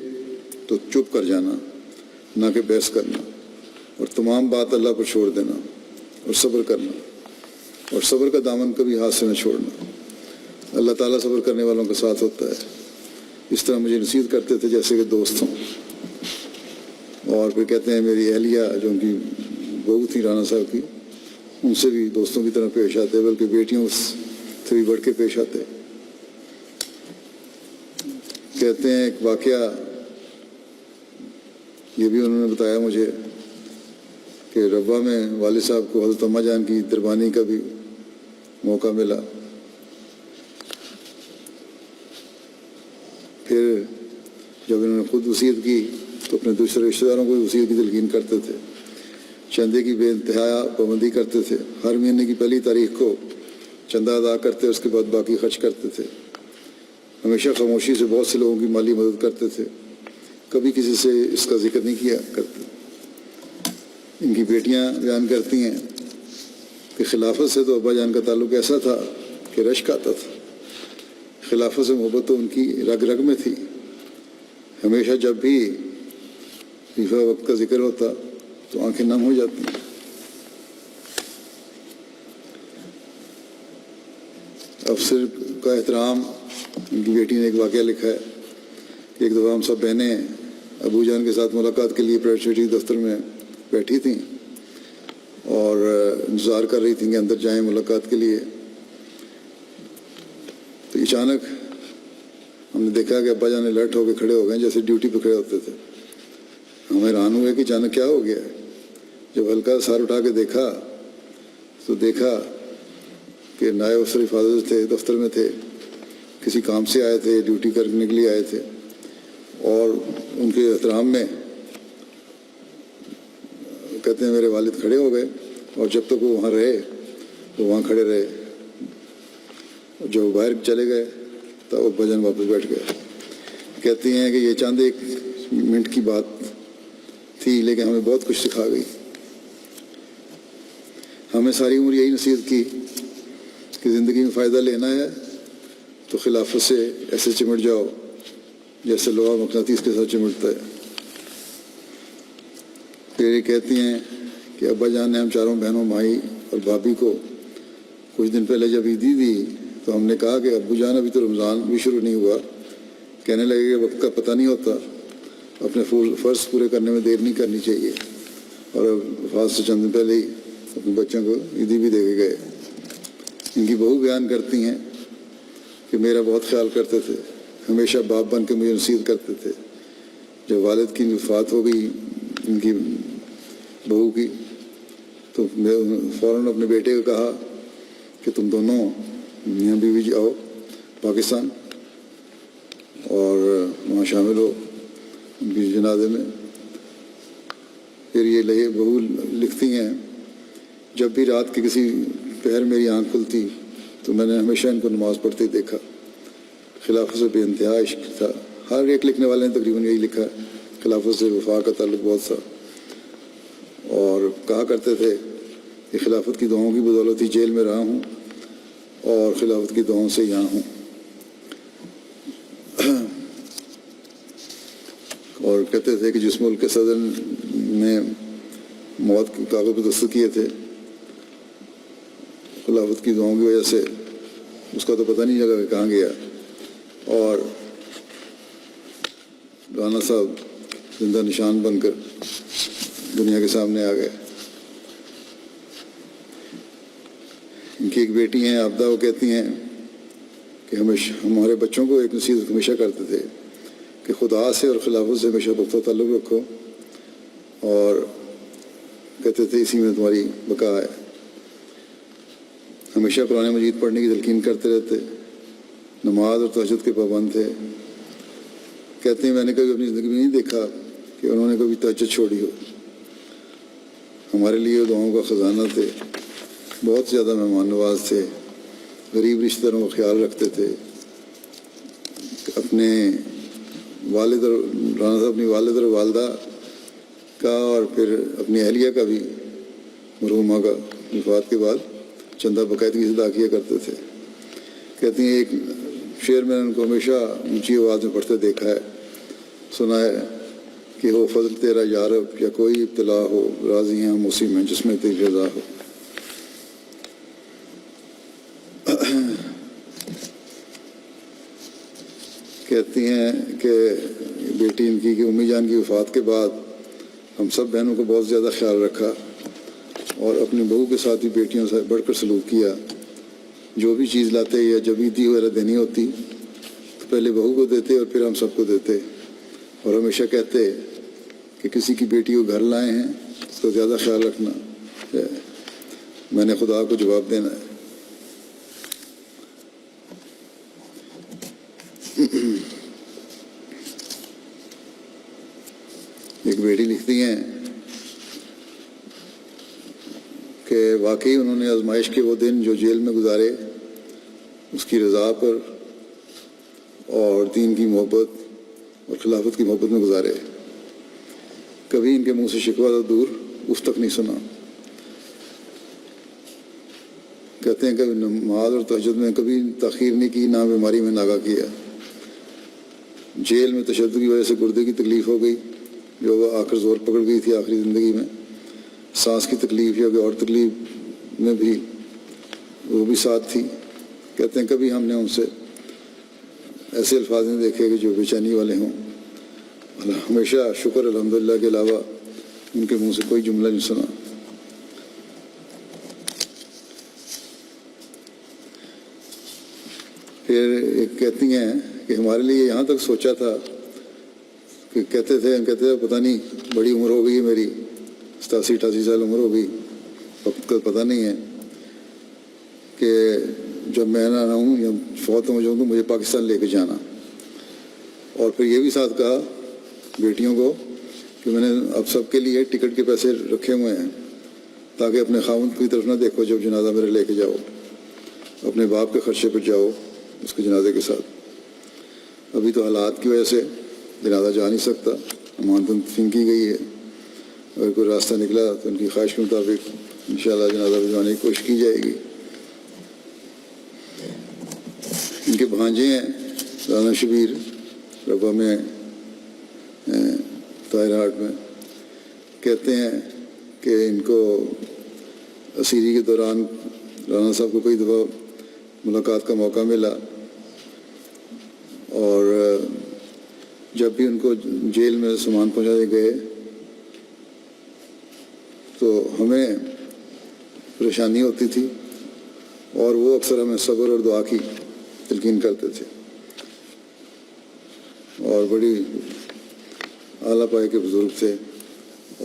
تو چپ کر جانا، نہ کہ بحث کرنا، اور تمام بات اللہ پر چھوڑ دینا اور صبر کرنا، اور صبر کا دامن کبھی ہاتھ سے نہ چھوڑنا. اللہ تعالیٰ صبر کرنے والوں کے ساتھ ہوتا ہے. اس طرح مجھے نصیحت کرتے تھے جیسے کہ دوست ہوں. اور پھر کہتے ہیں میری اہلیہ جو ان کی بہو تھی رانا صاحب کی، ان سے بھی دوستوں کی طرح پیش آتے، بلکہ بیٹیوں سے بھی بڑھ کے پیش آتے. کہتے ہیں ایک واقعہ یہ بھی انہوں نے بتایا مجھے کہ ربا میں والد صاحب کو حضرت اماں جان کی دربانی کا بھی موقع ملا. پھر جب انہوں نے خود وصیت کی تو اپنے دوسرے رشتہ داروں کو بھی وصیت کی تلقین کرتے تھے. چندے کی بے انتہا پابندی کرتے تھے. ہر مہینے کی پہلی تاریخ کو چندہ ادا کرتے، اس کے بعد باقی خرچ کرتے تھے. ہمیشہ خاموشی سے بہت سے لوگوں کی مالی مدد کرتے تھے، کبھی کسی سے اس کا ذکر نہیں کیا کرتے. ان کی بیٹیاں بیان کرتی ہیں کہ خلافت سے تو ابا جان کا تعلق ایسا تھا کہ رشک آتا تھا. خلافت سے محبت تو ان کی رگ رگ میں تھی. ہمیشہ جب بھی خلیفہ وقت کا ذکر ہوتا تو آنکھیں نم ہو جاتی. افسر کا احترام، ان کی بیٹی نے ایک واقعہ لکھا ہے کہ ایک دفعہ ہم سب بہنیں ابو جان کے ساتھ ملاقات کے لیے پریس سیکریٹری دفتر میں بیٹھی تھیں اور انتظار کر رہی تھیں کہ اندر جائیں ملاقات کے لیے. تو اچانک ہم نے دیکھا کہ ابا جان الرٹ ہو کے کھڑے ہو گئے جیسے ڈیوٹی پہ کھڑے ہوتے تھے. ہم حیران ہوئے کہ اچانک کیا ہو گیا ہے. جب ہلکا سار اٹھا کے دیکھا تو دیکھا کہ نائب افسر حفاظت تھے، دفتر میں تھے، کسی کام سے آئے تھے، ڈیوٹی کرنے کے لیے آئے تھے. اور ان کے احترام میں کہتے ہیں میرے والد کھڑے ہو گئے اور جب تک وہ وہاں رہے وہ وہاں کھڑے رہے. جب باہر چلے گئے تو ابا جان واپس بیٹھ گئے. کہتی ہیں کہ یہ چاند ایک منٹ کی بات تھی لیکن ہمیں بہت کچھ سکھا گئی. ہمیں ساری عمر یہی نصیحت کی کہ زندگی میں فائدہ لینا ہے تو خلافت سے ایسے چمٹ جاؤ جیسے لوہا مقناطیس کے ساتھ چمٹتا ہے. پھر یہ کہتی ہیں کہ ابا جان نے ہم چاروں بہنوں بھائی اور بھابھی کو کچھ دن پہلے جب عیدی دی تو ہم نے کہا کہ ابو جان ابھی تو رمضان بھی شروع نہیں ہوا، کہنے لگے کہ وقت کا پتہ نہیں ہوتا، اپنے فرض پورے کرنے میں دیر نہیں کرنی چاہیے، اور اب وفات سے چند دن پہلے ہی اپنے بچوں کو عیدی بھی دے کے گئے۔ ان کی بہو بیان کرتی ہیں کہ میرا بہت خیال کرتے تھے، ہمیشہ باپ بن کے مجھے نصیحت کرتے تھے۔ جب والد کی وفات ہو گئی ان کی بہو کی، تو میں فوراً اپنے بیٹے کو کہا کہ تم دونوں میاں بیوی جاؤ پاکستان اور وہاں شامل ہو ان کی جنازے میں۔ پھر یہ بہو لکھتی ہیں جب بھی رات کی کسی پہر میری آنکھ کھلتی تو میں نے ہمیشہ ان کو نماز پڑھتے دیکھا، خلافت سے بے انتہا عشق تھا۔ ہر ایک لکھنے والے نے تقریباً یہی لکھا ہے، خلافت سے وفا کا تعلق بہت تھا، اور کہا کرتے تھے کہ خلافت کی دعاؤں کی بدولت ہی جیل میں رہا ہوں اور خلافت کی دعاؤں سے یہاں ہوں۔ اور کہتے تھے کہ جس ملک کے صدر نے موت کے کاغذ پہ دستخط کیے تھے خلافت کی دعاؤں کی وجہ سے، اس کا تو پتہ نہیں لگا کہ کہاں گیا، اور رانا صاحب زندہ نشان بن کر دنیا کے سامنے آ گئے۔ ان کی ایک بیٹی ہیں عابدہ، وہ کہتی ہیں کہ ہمارے بچوں کو ایک نصیحت ہمیشہ کرتے تھے کہ خدا سے اور خلافت سے ہمیشہ پختہ تعلق رکھو، اور کہتے تھے اسی میں تمہاری بقا ہے۔ ہمیشہ قرآن مجید پڑھنے کی تلقین کرتے رہتے، نماز اور تہجد کے پابند تھے۔ کہتے ہیں میں نے کبھی اپنی زندگی میں نہیں دیکھا کہ انہوں نے کبھی تہجد چھوڑی ہو۔ ہمارے لیے دعاؤں کا خزانہ تھے، بہت زیادہ مہمان نواز تھے، غریب رشتہ داروں کا خیال رکھتے تھے۔ اپنے والد اور رانا صاحب اپنی والد اور والدہ کا اور پھر اپنی اہلیہ کا بھی مرحومہ کا وفات کے بعد چندہ باقاعدگی سے ادا کیا کرتے تھے۔ کہتی ہیں ایک شعر میں نے ان کو ہمیشہ اونچی آواز میں پڑھتے دیکھا ہے، سنا ہے کہ ہو فضل تیرا یا رب یا کوئی ابتلا ہو، راضی ہیں ہم اسی میں جس میں تیری رضا ہو۔ کہتی ہیں کہ بیٹی ان کی کہ امی جان کی وفات کے بعد ہم سب بہنوں کو بہت زیادہ خیال رکھا اور اپنی بہو کے ساتھ بھی بیٹیوں سے بڑھ کر سلوک کیا۔ جو بھی چیز لاتے یا جب عیدی وغیرہ دینی ہوتی تو پہلے بہو کو دیتے اور پھر ہم سب کو دیتے، اور ہمیشہ کہتے کہ کسی کی بیٹی کو گھر لائے ہیں تو زیادہ خیال رکھنا ہے، میں نے خدا کو جواب دینا ہے۔ ایک بیٹی لکھتی ہیں کہ واقعی انہوں نے آزمائش کے وہ دن جو جیل میں گزارے اس کی رضا پر اور دین کی محبت اور خلافت کی محبت میں گزارے۔ کبھی ان کے منہ سے شکوہ تو دور اس تک نہیں سنا۔ کہتے ہیں کہ نماز اور تہجد میں کبھی تاخیر نہیں کی، نہ بیماری میں ناغہ کیا۔ جیل میں تشدد کی وجہ سے گردے کی تکلیف ہو گئی جو آ کر زور پکڑ گئی تھی آخری زندگی میں، سانس کی تکلیف یا کوئی اور تکلیف میں بھی وہ بھی ساتھ تھی۔ کہتے ہیں کبھی ہم نے ان سے ایسے الفاظ نہیں دیکھے کہ جو بے چینی والے ہوں۔ ہمیشہ شکر الحمدللہ کے علاوہ ان کے منہ سے کوئی جملہ نہیں سنا۔ پھر ایک کہتی ہیں کہ ہمارے لیے یہاں تک سوچا تھا کہ کہتے تھے پتہ نہیں بڑی عمر ہو گئی ہے میری، 87-88 سال عمر ہو گئی، وقت کا پتہ نہیں ہے کہ جب میں نہ ہوں یا فوت ہو جاؤں تو مجھے پاکستان لے کے جانا۔ اور پھر یہ بھی ساتھ کہا بیٹیوں کو کہ میں نے اب سب کے لیے ٹکٹ کے پیسے رکھے ہوئے ہیں تاکہ اپنے خاوند کی طرف نہ دیکھو جب جنازہ میرے لے کے جاؤ، اپنے باپ کے خرچے پر جاؤ اس کے جنازے کے ساتھ۔ ابھی تو حالات کی وجہ سے جنازہ جا نہیں سکتا، امانت تدفین کی گئی ہے، اگر کوئی راستہ نکلا تو ان کی خواہش کے مطابق انشاءاللہ جنازہ بھجوانے کی کوشش کی جائے گی۔ ان کے بھانجے ہیں رانا شبیر ربا میں طاہر ہاٹ میں، کہتے ہیں کہ ان کو اسیری کے دوران رانا صاحب کو کئی دفعہ ملاقات کا موقع ملا، اور جب بھی ان کو جیل میں سامان پہنچانے گئے تو ہمیں پریشانی ہوتی تھی، اور وہ اکثر ہمیں صبر اور دعا کی تلقین کرتے تھے، اور بڑی اعلیٰ پائے کے بزرگ تھے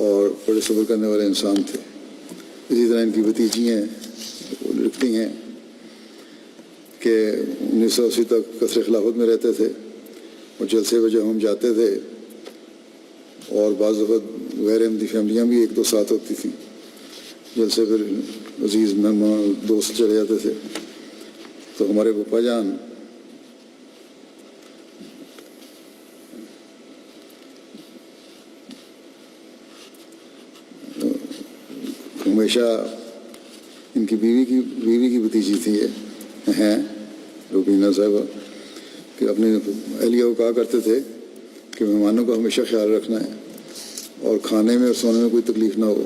اور بڑے صبر کرنے والے انسان تھے۔ اسی طرح ان کی بھتیجی ہیں، وہ لکھتی ہیں کہ 1980 تک قصر خلافت میں رہتے تھے، اور جلسے پہ جب ہم جاتے تھے اور بعض وقت غیر احمدی فیملیاں بھی ایک دو ساتھ ہوتی تھیں، جلسے پھر عزیز مہمان دوست چلے جاتے تھے، تو ہمارے پپا جان ہمیشہ ان کی بیوی کی بھتیجی تھی یہ ہیں روبینہ صاحبہ، کہ اپنے اہلیہ کو کہا کرتے تھے کہ مہمانوں کا ہمیشہ خیال رکھنا ہے، اور کھانے میں اور سونے میں کوئی تکلیف نہ ہو۔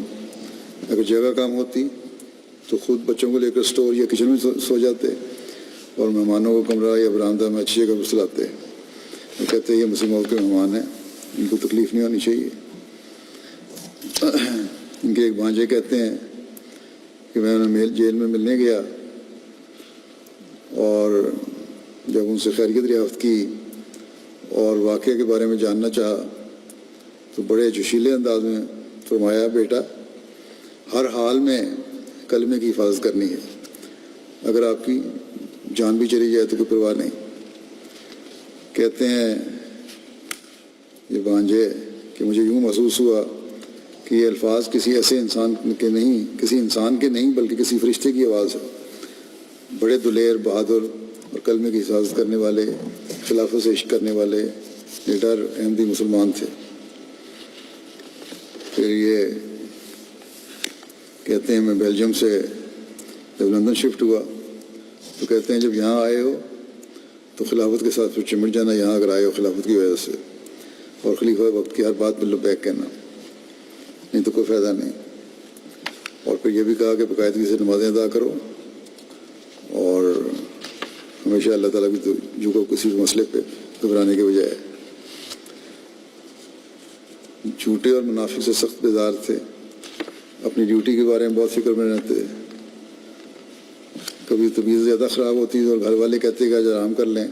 اگر جگہ کام ہوتی تو خود بچوں کو لے کر اسٹور یا کچن میں سو جاتے، اور مہمانوں کو کمرہ یا برآمدہ میں اچھی جگہ پر سلاتے۔ وہ کہتے ہیں یہ مسلم ملک کے مہمان ہیں، ان کو تکلیف نہیں ہونی چاہیے۔ ان کے ایک بھانجے کہتے ہیں کہ میں انہیں جیل میں ملنے گیا، اور جب ان سے خیریت دریافت کی اور واقعے کے بارے میں جاننا چاہا تو بڑے جوشیلے انداز میں فرمایا، بیٹا ہر حال میں کلمے کی حفاظت کرنی ہے، اگر آپ کی جان بھی چلی جائے تو کوئی پرواہ نہیں۔ کہتے ہیں یہ بھانجے کہ مجھے یوں محسوس ہوا کہ یہ الفاظ کسی ایسے انسان کے نہیں بلکہ کسی فرشتے کی آواز ہے۔ بڑے دلیر، بہادر اور کلمے کی حفاظت کرنے والے، خلافت سے عشق کرنے والے لیڈر احمدی مسلمان تھے۔ پھر یہ کہتے ہیں میں بیلجیم سے جب لندن شفٹ ہوا تو کہتے ہیں جب یہاں آئے ہو تو خلافت کے ساتھ پھر چمٹ جانا، یہاں اگر آئے ہو خلافت کی وجہ سے، اور خلیفہ وقت کی ہر بات میں لبیک کہنا، نہیں تو کوئی فائدہ نہیں۔ اور پھر یہ بھی کہا کہ باقاعدگی سے نمازیں ادا کرو، اور ہمیشہ اللہ تعالیٰ کی توجہ کو کسی بھی مسئلے پہ گھبرانے کے بجائے۔ جھوٹے اور منافق سے سخت بیزار تھے، اپنی ڈیوٹی کے بارے میں بہت فکر میں رہتے۔ کبھی طبیعت زیادہ خراب ہوتی تو گھر والے کہتے کہ آج آرام کر لیں،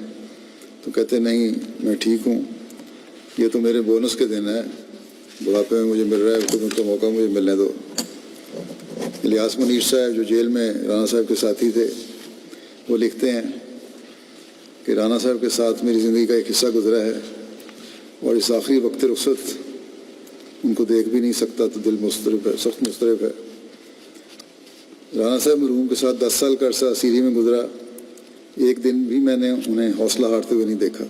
تو کہتے نہیں میں ٹھیک ہوں، یہ تو میرے بونس کے دن ہے، بڑھاپے میں مجھے مل رہا ہے، خدمت کا موقع مجھے ملنے دو۔ الیاس منیر صاحب جو جیل میں رانا صاحب کے ساتھی تھے، وہ لکھتے ہیں کہ رانا صاحب کے ساتھ میری زندگی کا ایک حصہ گزرا ہے، اور اس آخری وقت رخصت ان کو دیکھ بھی نہیں سکتا تو دل مضطرب ہے، سخت مضطرب ہے۔ رانا صاحب مرحوم کے ساتھ 10 سال کا عرصہ سیری میں گزرا، ایک دن بھی میں نے انہیں حوصلہ ہارتے ہوئے نہیں دیکھا،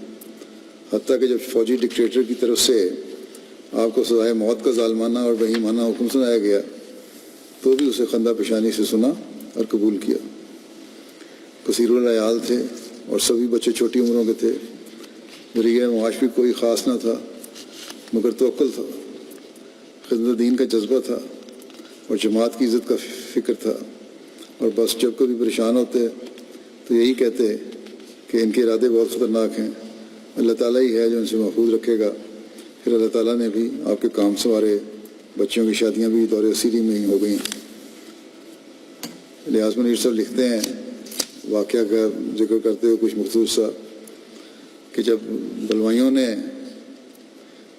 حتیٰ کہ جب فوجی ڈکٹیٹر کی طرف سے آپ کو سزائے موت کا ظالمانہ اور بہیمانہ حکم سنایا گیا تو بھی اسے خندہ پیشانی سے سنا اور قبول کیا۔ کثیر العیال تھے اور سبھی بچے چھوٹی عمروں کے تھے، ذریعہ معاش بھی کوئی خاص نہ تھا، مگر توکل تھا، خدمت دین کا جذبہ تھا، اور جماعت کی عزت کا فکر تھا، اور بس جب کبھی پریشان ہوتے تو یہی کہتے کہ ان کے ارادے بہت خطرناک ہیں، اللہ تعالیٰ ہی ہے جو ان سے محفوظ رکھے گا۔ پھر اللہ تعالیٰ نے بھی آپ کے کام سنوارے، بچوں کی شادیاں بھی دور سیری میں ہی ہو گئیں۔ الیاس منیر صاحب لکھتے ہیں واقعہ کا ذکر کرتے ہوئے کچھ مختصر سا، کہ جب بلوائیوں نے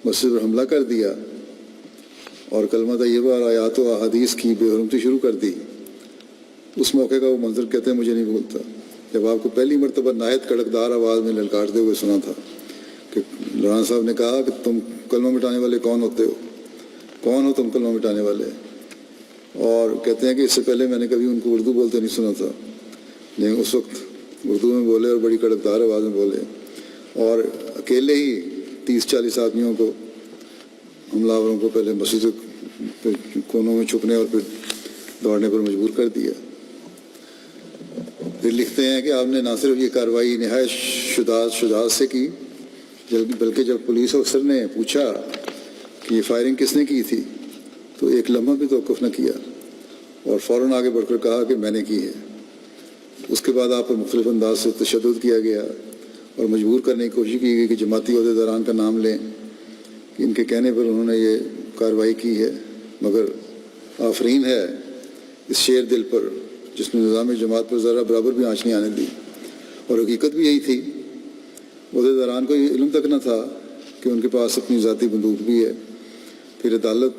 مسجد پر حملہ کر دیا اور کلمہ طیبہ اور آیات و احادیث کی بے حرمتی شروع کر دی، اس موقع کا وہ منظر کہتے ہیں مجھے نہیں بھولتا، جب آپ کو پہلی مرتبہ نہایت کڑکدار آواز میں للکارتے ہوئے سنا تھا کہ رانا صاحب نے کہا کہ تم کلمہ مٹانے والے کون ہوتے ہو، کون ہو تم کلمہ مٹانے والے؟ اور کہتے ہیں کہ اس سے پہلے میں نے کبھی ان کو اردو بولتے نہیں سنا تھا، لیکن اس وقت اردو میں بولے اور بڑی کڑکدار آواز میں بولے، اور اکیلے ہی 30-40 آدمیوں کو، حملہ آوروں کو پہلے مسجد کے کونوں میں چھپنے اور پھر دوڑنے پر مجبور کر دیا۔ پھر لکھتے ہیں کہ آپ نے نہ صرف یہ کارروائی نہایت شجاعت سے کی، بلکہ جب پولیس افسر نے پوچھا کہ یہ فائرنگ کس نے کی تھی تو ایک لمحہ بھی توقف نہ کیا اور فوراً آگے بڑھ کر کہا کہ میں نے کی ہے۔ اس کے بعد آپ پر مختلف انداز سے تشدد کیا گیا اور مجبور کرنے کی کوشش کی گئی کہ جماعتی عہدیداران کا نام لیں کہ ان کے کہنے پر انہوں نے یہ کارروائی کی ہے، مگر آفرین ہے اس شیر دل پر جس نے نظام جماعت پر ذرا برابر بھی آنچ نہیں آنے دی۔ اور حقیقت بھی یہی تھی، عہدیداران کو یہ علم تک نہ تھا کہ ان کے پاس اپنی ذاتی بندوق بھی ہے۔ پھر عدالت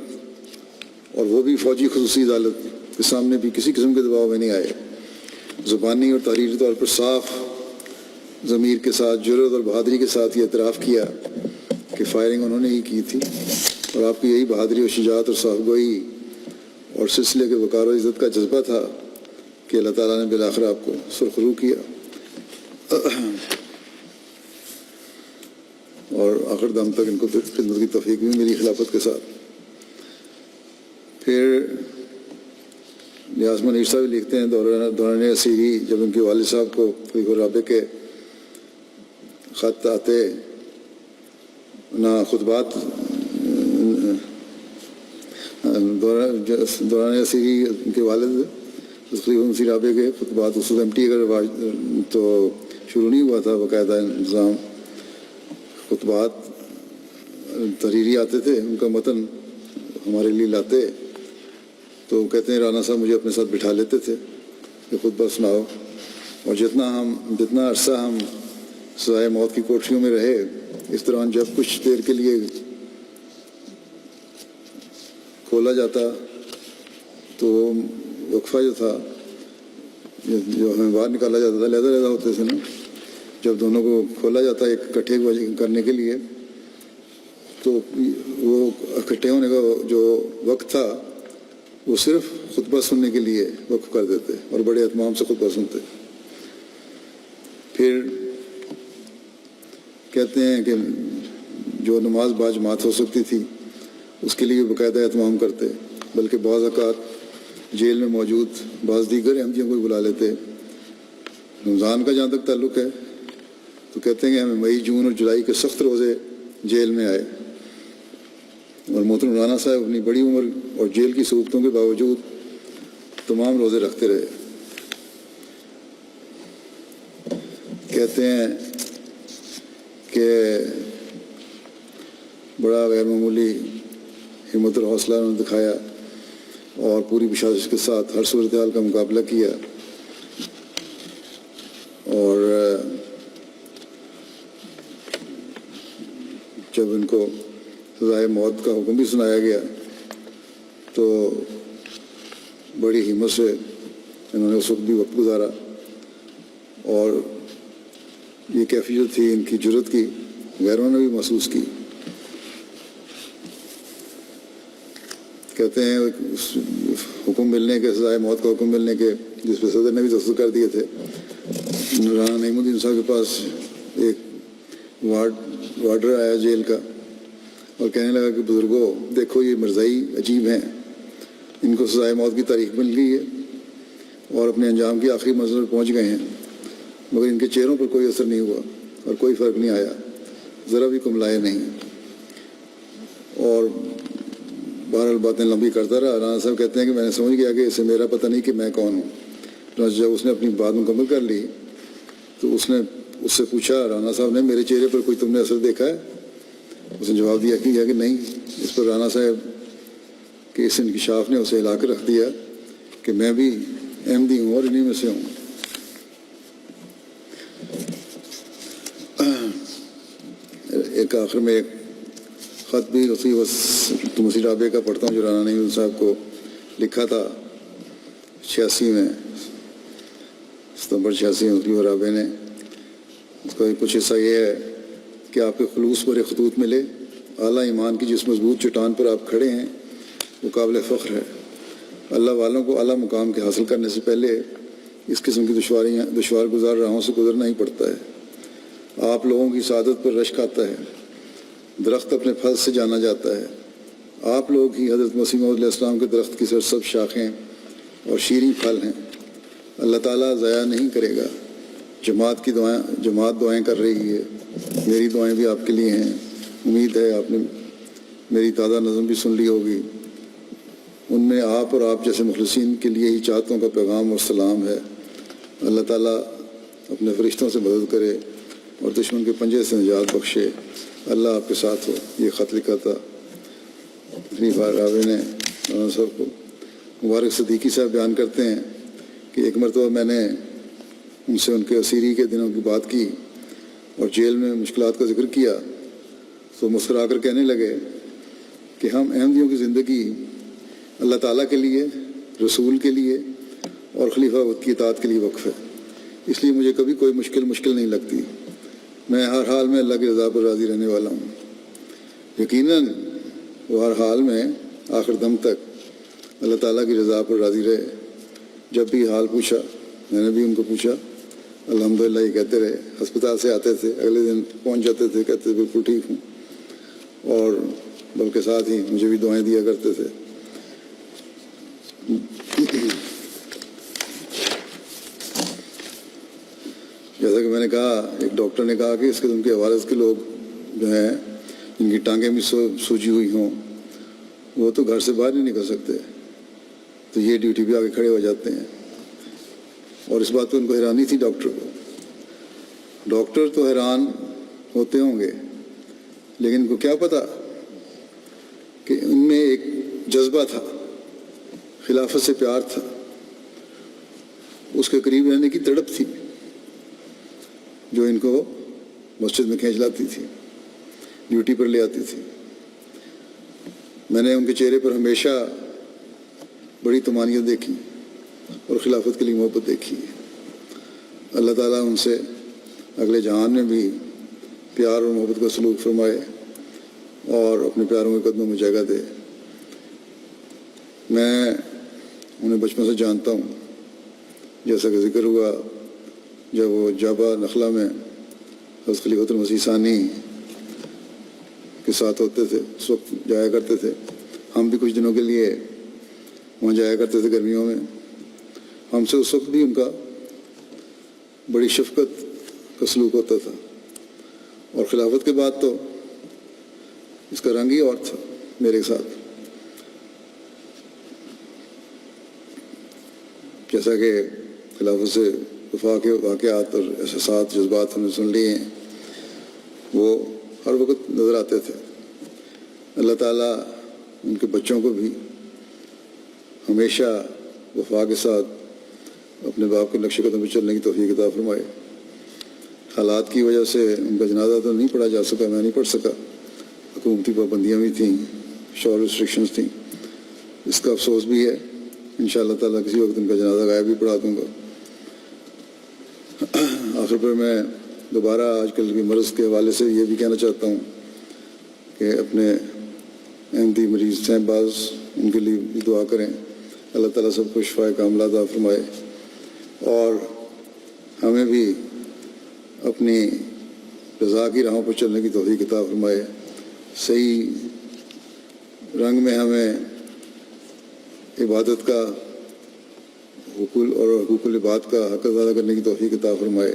اور وہ بھی فوجی خصوصی عدالت کے سامنے بھی کسی قسم کے دباؤ میں نہیں آئے، زبانی اور تحریری طور پر صاف ضمیر کے ساتھ، جرأت اور بہادری کے ساتھ یہ اعتراف کیا کہ فائرنگ انہوں نے ہی کی تھی، اور آپ کی یہی بہادری اور شجاعت اور صاف گوئی اور سلسلے کے وقار و عزت کا جذبہ تھا کہ اللہ تعالیٰ نے بالآخر آپ کو سرخرو کیا اور آخر دم تک ان کو خدمت کی توفیق بھی میری خلافت کے ساتھ۔ پھر نیاز منیر صاحب لکھتے ہیں دوران اسیری جب ان کے والد صاحب کو خلیفہ الرابع کے خط آتے، نہ خطبات دوران اسیری ان کے والد خلیفہ مسیح رابع کے خطبات اس وقت MTA کا رواج تو شروع نہیں ہوا تھا، باقاعدہ نظام خطبات تحریری آتے تھے، ان کا متن ہمارے لیے لاتے تو کہتے ہیں رانا صاحب مجھے اپنے ساتھ بٹھا لیتے تھے کہ خطبہ سناؤ، اور جتنا عرصہ ہم سزائے موت کی کوٹھریوں میں رہے، اس دوران جب کچھ دیر کے لیے کھولا جاتا تو وقفہ جو تھا جو ہمیں باہر نکالا جاتا تھا، علیحدہ ہوتے تھے نا، جب دونوں کو کھولا جاتا ایک اکٹھے کرنے کے لیے، تو وہ اکٹھے ہونے کا جو وقت تھا وہ صرف خطبہ سننے کے لیے وقف کر دیتے اور بڑے اہتمام سے خطبہ سنتے۔ پھر کہتے ہیں کہ جو نماز باجماعت ہو سکتی تھی اس کے لیے باقاعدہ اہتمام کرتے، بلکہ بعض اوقات جیل میں موجود بعض دیگر احمدیوں کو بلا لیتے۔ رمضان کا جہاں تک تعلق ہے تو کہتے ہیں کہ ہمیں مئی، جون اور جولائی کے سخت روزے جیل میں آئے، اور محترم رانا صاحب اپنی بڑی عمر اور جیل کی صعوبتوں کے باوجود تمام روزے رکھتے رہے۔ کہتے ہیں کہ بڑا غیر معمولی ہمت اور حوصلہ انہوں نے دکھایا اور پوری بشاشت کے ساتھ ہر صورتحال کا مقابلہ کیا، اور جب ان کو سزائے موت کا حکم بھی سنایا گیا تو بڑی ہمت سے انہوں نے اس وقت بھی وقت گزارا، اور یہ کیفیت تھی ان کی جرأت کی، غیروں نے بھی محسوس کی۔ کہتے ہیں حکم ملنے کے، سزائے موت کا حکم ملنے کے، جس پہ صدر نے بھی دستخط کر دیے تھے، رانا نعیم الدین صاحب کے پاس ایک وارڈر آیا جیل کا اور کہنے لگا کہ بزرگوں دیکھو یہ مرزائی عجیب ہیں، ان کو سزائے موت کی تاریخ مل گئی ہے اور اپنے انجام کی آخری منزل پر پہنچ گئے ہیں، مگر ان کے چہروں پر کوئی اثر نہیں ہوا اور کوئی فرق نہیں آیا، ذرا بھی کملائے نہیں۔ اور بہرحال باتیں لمبی کرتا رہا۔ رانا صاحب کہتے ہیں کہ میں نے سمجھ گیا کہ اسے میرا پتہ نہیں کہ میں کون ہوں۔ جب اس نے اپنی بات مکمل کر لی تو اس نے اس سے پوچھا، رانا صاحب نے میرے چہرے پر کوئی تم نے اثر دیکھا ہے؟ اس نے جواب دیا کہ نہیں۔ اس پر رانا صاحب کے اس انکشاف نے اسے ہلا کر رکھ دیا کہ میں بھی احمدی ہوں اور انہیں میں سے ہوں۔ ایک آخر میں ایک خط بھی مسیح رابع کا پڑھتا ہوں جو رانا نعیم صاحب کو لکھا تھا 86 میں، ستمبر 86 میں خلیفہ رابع نے۔ اس کا کچھ حصہ یہ ہے کہ آپ کے خلوص پر ایک خطوط ملے، اعلیٰ ایمان کی جس مضبوط چٹان پر آپ کھڑے ہیں وہ قابل فخر ہے۔ اللہ والوں کو اعلیٰ مقام کے حاصل کرنے سے پہلے اس قسم کی دشوار گزار راہوں سے گزرنا ہی پڑتا ہے۔ آپ لوگوں کی سعادت پر رشک آتا ہے، درخت اپنے پھل سے جانا جاتا ہے۔ آپ لوگ ہی حضرت مسیح موعود علیہ السلام کے درخت کی سرسبز شاخیں اور شیریں پھل ہیں۔ اللہ تعالیٰ ضائع نہیں کرے گا۔ جماعت دعائیں کر رہی ہے، میری دعائیں بھی آپ کے لیے ہیں۔ امید ہے آپ نے میری تازہ نظم بھی سن لی ہوگی، ان میں آپ اور آپ جیسے مخلصین کے لیے ہی چاہتوں کا پیغام اور سلام ہے۔ اللہ تعالیٰ اپنے فرشتوں سے مدد کرے اور دشمن کے پنجے سے نجات بخشے۔ اللہ آپ کے ساتھ ہو۔ یہ خط لکھا تھا خلیفہ راوی نے مولانا صاحب کو۔ مبارک صدیقی صاحب بیان کرتے ہیں کہ ایک مرتبہ میں نے ان سے ان کے اسیری کے دنوں کی بات کی اور جیل میں مشکلات کا ذکر کیا تو مسکرا کر کہنے لگے کہ ہم احمدیوں کی زندگی اللہ تعالیٰ کے لیے، رسول کے لیے اور خلیفہ کی اطاعت کے لیے وقف ہے، اس لیے مجھے کبھی کوئی مشکل نہیں لگتی۔ میں ہر حال میں اللہ کی رضا پر راضی رہنے والا ہوں۔ یقیناً وہ ہر حال میں آخر دم تک اللہ تعالیٰ کی رضا پر راضی رہے۔ جب بھی حال پوچھا، میں نے بھی ان کو پوچھا، الحمدللہ یہ کہتے رہے۔ ہسپتال سے آتے تھے، اگلے دن پہنچ جاتے تھے، کہتے تھے بالکل ٹھیک ہوں، اور بلکہ ساتھ ہی مجھے بھی دعائیں دیا کرتے تھے۔ جیسا کہ میں نے کہا، ایک ڈاکٹر نے کہا کہ اس قسم کے حوالے کے لوگ جو ہیں جن کی ٹانگیں بھی سوجی ہوئی ہوں وہ تو گھر سے باہر نہیں نکل سکتے، تو یہ ڈیوٹی پہ آ کے کھڑے ہو جاتے ہیں۔ اور اس بات پہ ان کو حیرانی تھی ڈاکٹر کو۔ ڈاکٹر تو حیران ہوتے ہوں گے، لیکن ان کو کیا پتا کہ ان میں ایک جذبہ تھا، خلافت سے پیار تھا، اس کے قریب رہنے کی تڑپ تھی جو ان کو مسجد میں کھینچ لاتی تھی، ڈیوٹی پر لے آتی تھی۔ میں نے ان کے چہرے پر ہمیشہ بڑی طمانینت دیکھی اور خلافت کے لیے محبت دیکھی۔ اللہ تعالیٰ ان سے اگلے جہان میں بھی پیار اور محبت کا سلوک فرمائے اور اپنے پیاروں کے قدموں میں جگہ دے۔ میں انہیں بچپن سے جانتا ہوں، جیسا کہ ذکر ہوا جب وہ جابہ نخلا میں حضرت خلیفۃ المسیح ثانی کے ساتھ ہوتے تھے، اس وقت جایا کرتے تھے۔ ہم بھی کچھ دنوں کے لیے وہاں جایا کرتے تھے گرمیوں میں۔ ہم سے اس وقت بھی ان کا بڑی شفقت کا سلوک ہوتا تھا، اور خلافت کے بعد تو اس کا رنگ ہی اور تھا میرے ساتھ۔ جیسا کہ خلافت سے وفا کے واقعات اور احساسات، جذبات ہم نے سن لیے ہیں، وہ ہر وقت نظر آتے تھے۔ اللہ تعالیٰ ان کے بچوں کو بھی ہمیشہ وفا کے ساتھ اپنے باپ کے نقش قدم پہ چلنے کی توفیق عطا فرمائے۔ حالات کی وجہ سے ان کا جنازہ تو نہیں پڑھا جا سکا، میں نہیں پڑھ سکا، حکومتی پابندیاں بھی تھیں، شور ریسٹرکشنز تھیں، اس کا افسوس بھی ہے۔ انشاءاللہ تعالیٰ کسی وقت ان کا جنازہ غائب بھی پڑھا دوں گا۔ آخر پر میں دوبارہ آج کل کے مرض کے حوالے سے یہ بھی کہنا چاہتا ہوں کہ اپنے احمدی مریض ہیں بعض، ان کے لیے بھی دعا کریں، اللہ تعالیٰ سب کو شفائے کاملہ عطا فرمائے، اور ہمیں بھی اپنی رضا کی راہوں پر چلنے کی توفیق عطا فرمائے، صحیح رنگ میں ہمیں عبادت کا حقوق العباد کا حق ادا کرنے کی توفیق عطا فرمائے،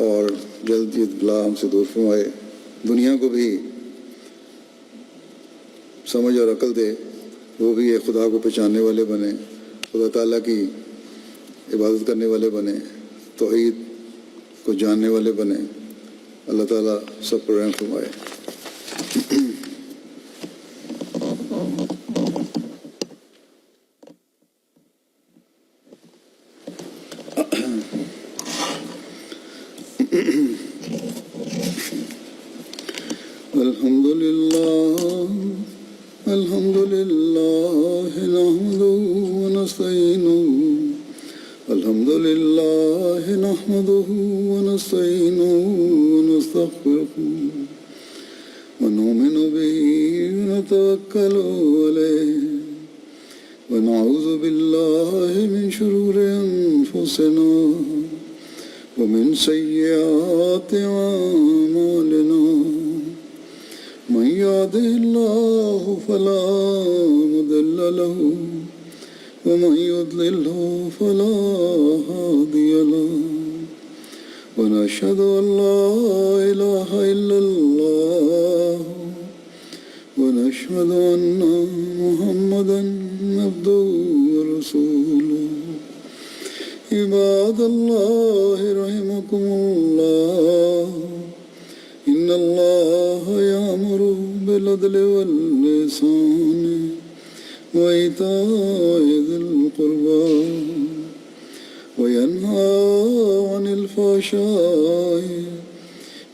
اور جلد یہ بلا ہم سے دور فرمائے۔ دنیا کو بھی سمجھ اور عقل دے، وہ بھی یہ خدا کو پہچاننے والے بنے، خدا تعالیٰ کی عبادت کرنے والے بنے، توحید کو جاننے والے بنے۔ اللہ تعالیٰ سب پر رحم فرمائے۔ الحمد لله نحمده ونستعينه الحمد لله نحمده ونستعينه ونستغفره ونؤمن به ونتوكل عليه ونعوذ بالله من شرور أنفسنا ومن سيئات أعمالنا من يهده الله فلا مضل له ومن يضلله فلا هادي له ونشهد أن لا إله إلا الله ونشهد أن محمدا عباد الله رحمكم الله إن الله يأمر بالعدل والإحسان وإيتاء ذي القربى وينهى عن الفحشاء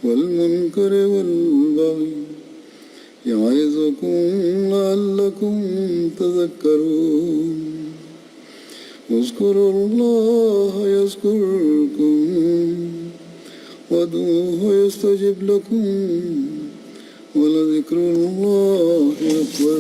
والمنكر والبغي يعظكم لعلكم تذكرون اذكروا الله يذكركم وادعوه يستجب لكم ولذكر الله أكبر